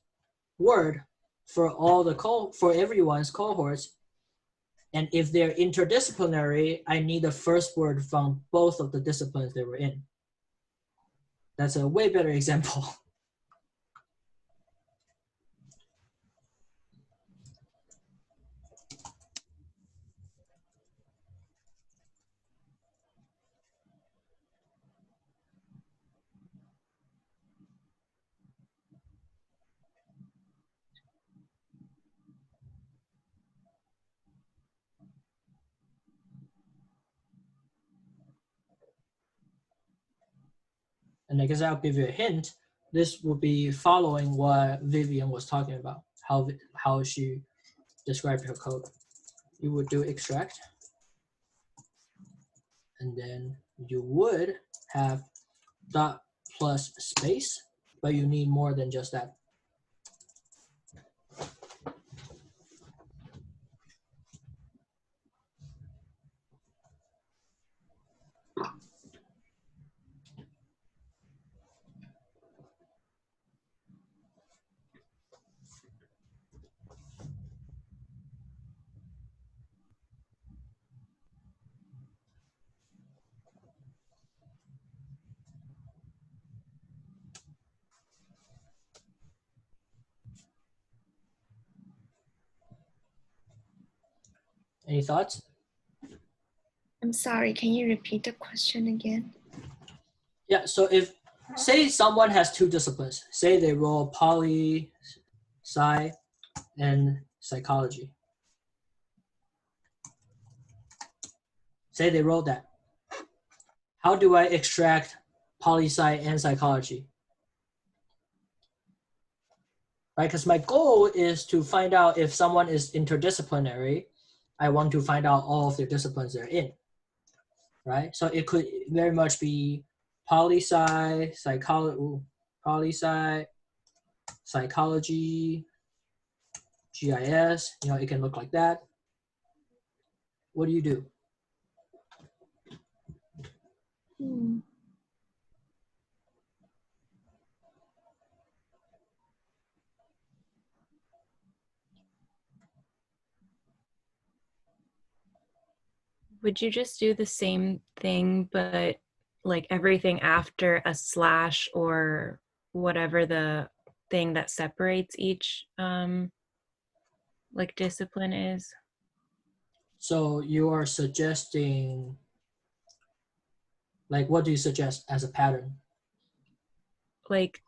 word for everyone's cohorts, and if they're interdisciplinary, I need the first word from both of the disciplines they were in. That's a way better example. And I guess I'll give you a hint. This will be following what Vivian was talking about, how she described her code. You would do extract, and then you would have dot plus space, but you need more than just that. Any thoughts? I'm sorry, can you repeat the question again? Yeah, so say someone has two disciplines, say they roll poli, sci, and psychology. Say they rolled that. How do I extract poli, sci, and psychology? Right, because my goal is to find out if someone is interdisciplinary. I want to find out all of the disciplines they're in. Right, so it could very much be poli-sci, poli-sci, psychology, GIS, it can look like that. What do you do? Would you just do the same thing, but like everything after a slash or whatever the thing that separates each like discipline is? So you are suggesting, like, what do you suggest as a pattern? Like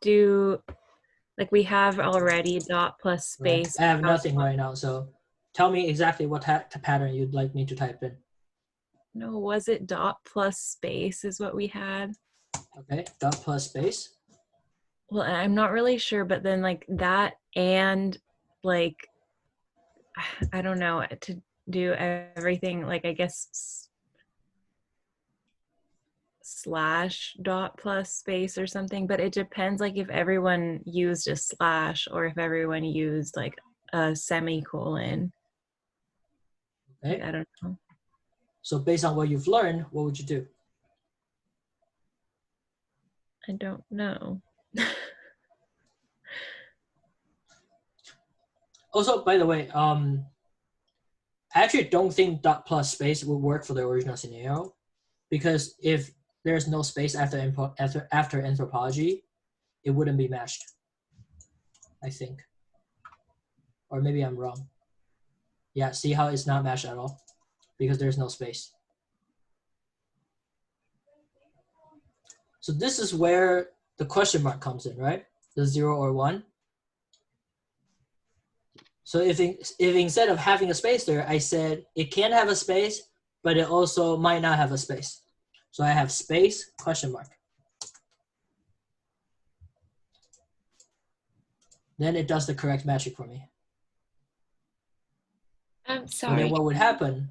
we have already dot plus space. Right. I have nothing right now, so tell me exactly what pattern you'd like me to type in. No, was it dot plus space is what we had? Okay, dot plus space. Well, I'm not really sure, but then like that and like, I don't know, to do everything, like I guess slash dot plus space or something, but it depends like if everyone used a slash or if everyone used like a semicolon. Okay. Like, I don't know. So based on what you've learned, what would you do? I don't know. Also, by the way, I actually don't think dot plus space will work for the original scenario, because if there's no space after anthropology, it wouldn't be matched, I think. Or maybe I'm wrong. Yeah, see how it's not matched at all? Because there's no space. So this is where the question mark comes in, right? The 0 or 1. So if instead of having a space there, I said it can have a space, but it also might not have a space. So I have space, question mark. Then it does the correct matching for me. I'm So sorry. then what would happen?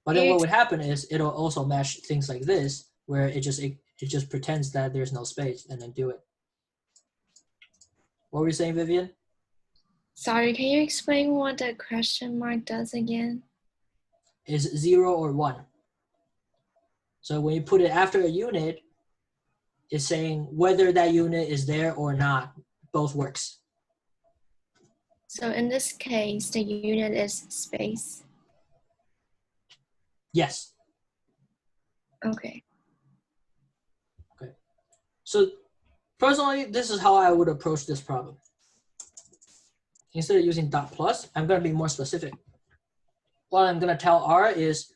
But then what would happen is it'll also match things like this, where it just pretends that there's no space and then do it. What were you saying, Vivian? Sorry, can you explain what the question mark does again? Is 0 or 1. So when you put it after a unit, it's saying whether that unit is there or not. Both works. So in this case, the unit is space. Yes. Okay. Okay. So personally, this is how I would approach this problem. Instead of using dot plus, I'm going to be more specific. What I'm going to tell R is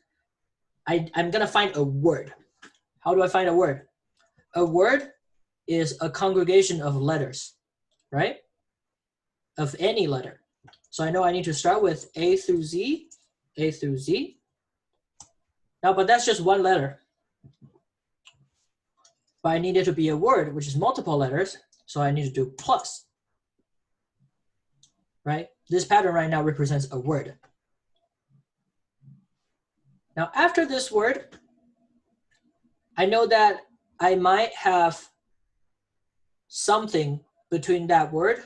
I'm going to find a word. How do I find a word? A word is a congregation of letters, right? Of any letter. So I know I need to start with A through Z, A through Z. Now, but that's just one letter. But I need it to be a word, which is multiple letters, so I need to do plus, right? This pattern right now represents a word. Now, after this word, I know that I might have something between that word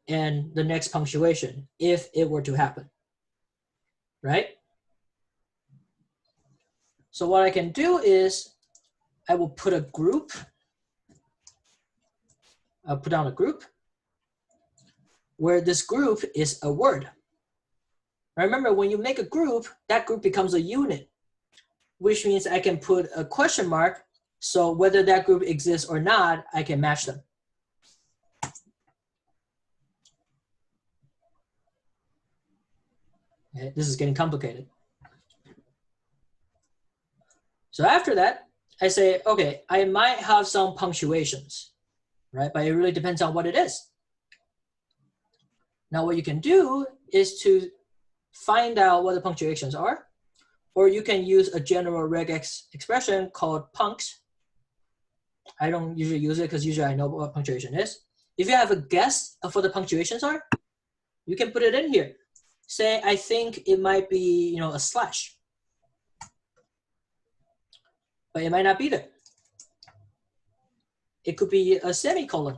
and the next punctuation if it were to happen, right? So what I can do is I will put a group. I'll put down a group where this group is a word. Remember, when you make a group, that group becomes a unit, which means I can put a question mark, so whether that group exists or not, I can match them. Okay, this is getting complicated. So after that, I say, okay, I might have some punctuations, right? But it really depends on what it is. Now what you can do is to find out what the punctuations are, or you can use a general regex expression called punct. I don't usually use it because usually I know what punctuation is. If you have a guess of what the punctuations are, you can put it in here. Say, I think it might be, a slash, but it might not be there. It could be a semicolon,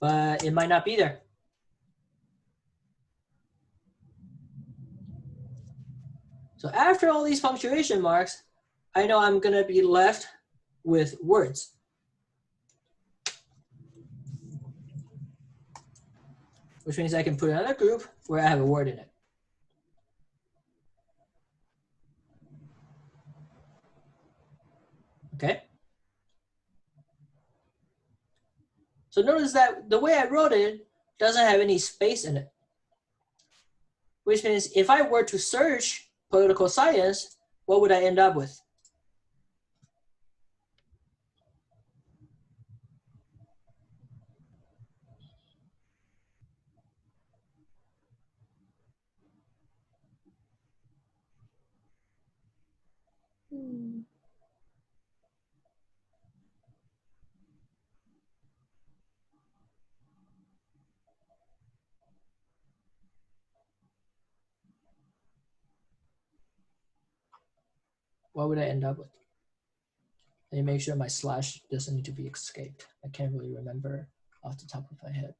but it might not be there. So after all these punctuation marks, I know I'm gonna be left with words. Which means I can put another group where I have a word in it. Okay? So notice that the way I wrote it doesn't have any space in it. Which means if I were to search political science, what would I end up with? What would I end up with? Let me make sure my slash doesn't need to be escaped. I can't really remember off the top of my head.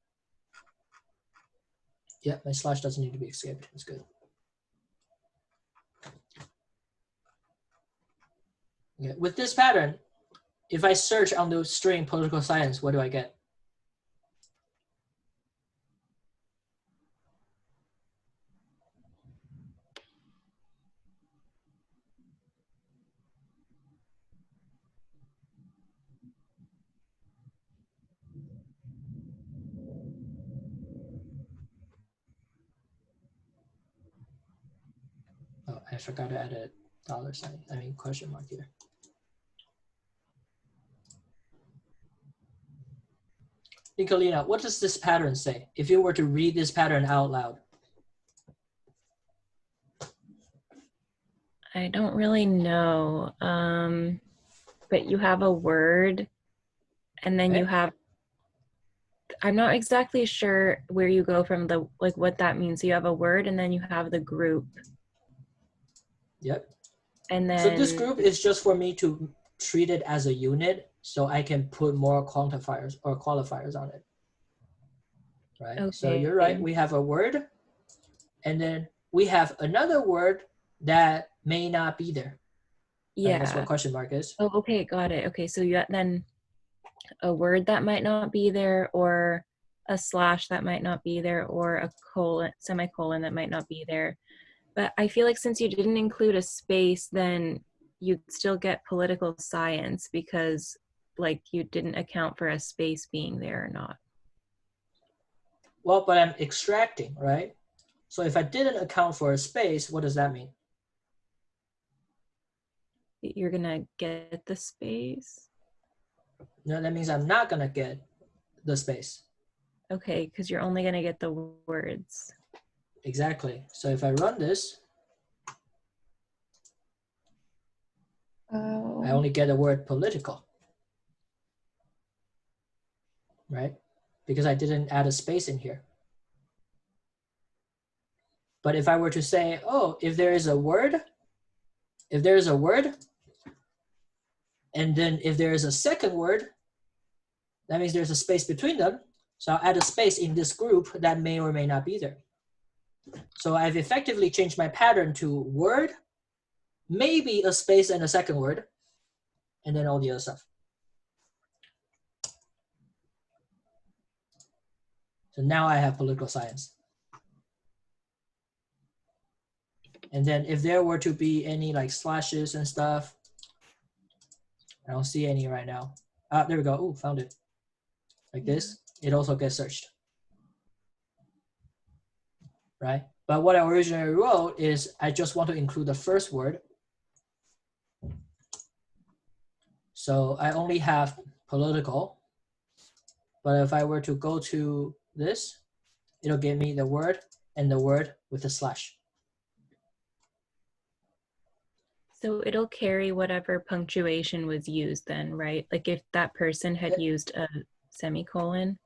Yeah, my slash doesn't need to be escaped. It's good. Okay. With this pattern, if I search on the string political science, what do I get? Oh, I forgot to add a $sign, question mark here. Nicolina, what does this pattern say? If you were to read this pattern out loud. I don't really know, but you have a word, and then you have, I'm not exactly sure where you go from what that means. You have a word, and then you have the group. Yep. And then So this group is just for me to treat it as a unit, so I can put more quantifiers or qualifiers on it. Right. Okay. So you're right. We have a word, and then we have another word that may not be there. Yeah. Right? That's what question mark is. Oh, okay, got it. Okay, so you then a word that might not be there, or a slash that might not be there, or a colon, semicolon that might not be there. But I feel like since you didn't include a space, then you'd still get political science because like you didn't account for a space being there or not. Well, but I'm extracting, right? So if I didn't account for a space, what does that mean? You're gonna get the space. No, that means I'm not gonna get the space. Okay, because you're only gonna get the words. Exactly. So if I run this, I only get the word political, right? Because I didn't add a space in here. But if I were to say, oh, if there is a word, and then if there is a second word, that means there's a space between them. So I'll add a space in this group that may or may not be there. So I've effectively changed my pattern to word, maybe a space and a second word, and then all the other stuff. So now I have political science. And then if there were to be any like slashes and stuff, I don't see any right now. There we go. Oh, found it. Like this, it also gets searched. Right? But what I originally wrote is I just want to include the first word. So I only have political. But if I were to go to this, it'll give me the word and the word with a slash. So it'll carry whatever punctuation was used then, right? Like if that person had used a semicolon.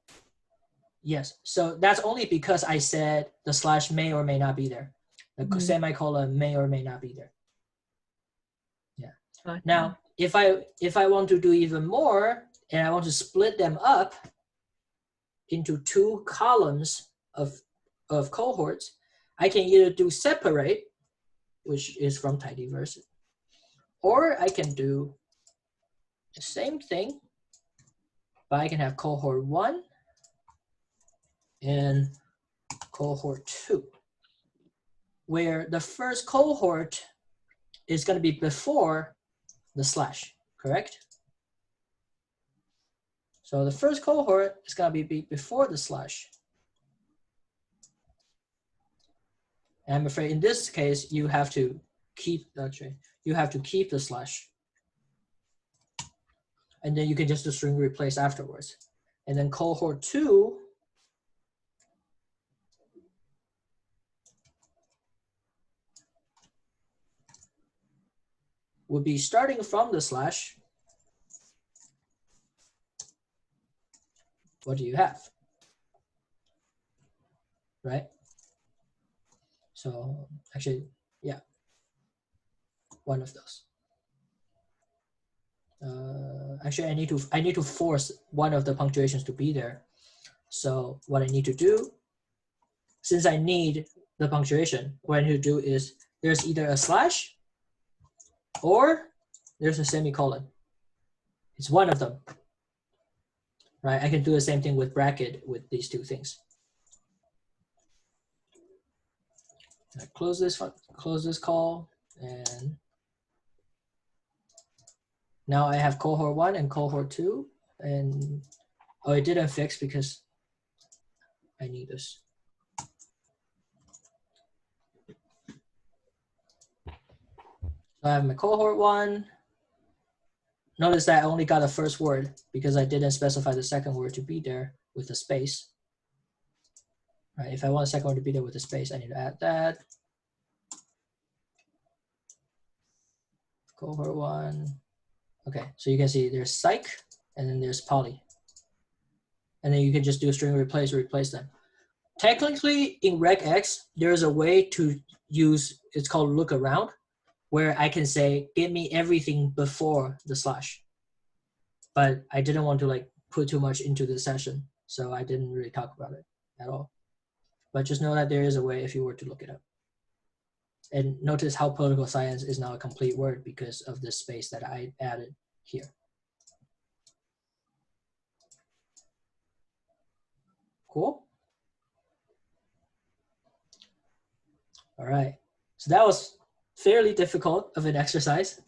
Yes, so that's only because I said the slash may or may not be there. The semicolon may or may not be there. Yeah. Gotcha. Now, if I want to do even more and I want to split them up into two columns of cohorts, I can either do separate, which is from tidyverse, or I can do the same thing, but I can have cohort 1 and cohort 2, where the first cohort is going to be before the slash, correct? So the first cohort is going to be before the slash. And I'm afraid in this case, you have to keep the slash. And then you can just do string replace afterwards. And then cohort 2 would be starting from the slash. What do you have? Right? So actually, yeah, one of those. Actually, I need to force one of the punctuations to be there. So what I need to do, since I need the punctuation, what I need to do is there's either a slash or there's a semicolon. It's one of them, right? I can do the same thing with bracket with these two things. I close this call, and now I have cohort 1 and cohort 2, and oh, it didn't fix because I need this. So I have my cohort 1. Notice that I only got the first word because I didn't specify the second word to be there with a space. Right? If I want a second word to be there with a space, I need to add that. Cohort 1. Okay, so you can see there's psych, and then there's poly. And then you can just do a string replace them. Technically, in regex, there is a way to use, it's called look around. where I can say, give me everything before the slash. But I didn't want to like put too much into the session, so I didn't really talk about it at all. But just know that there is a way if you were to look it up. And notice how political science is now a complete word because of this space that I added here. Cool. All right. So that was fairly difficult of an exercise.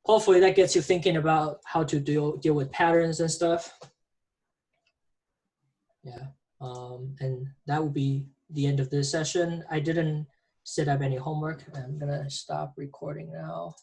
Hopefully that gets you thinking about how to deal with patterns and stuff. Yeah. And that will be the end of this session. I didn't set up any homework. I'm gonna stop recording now.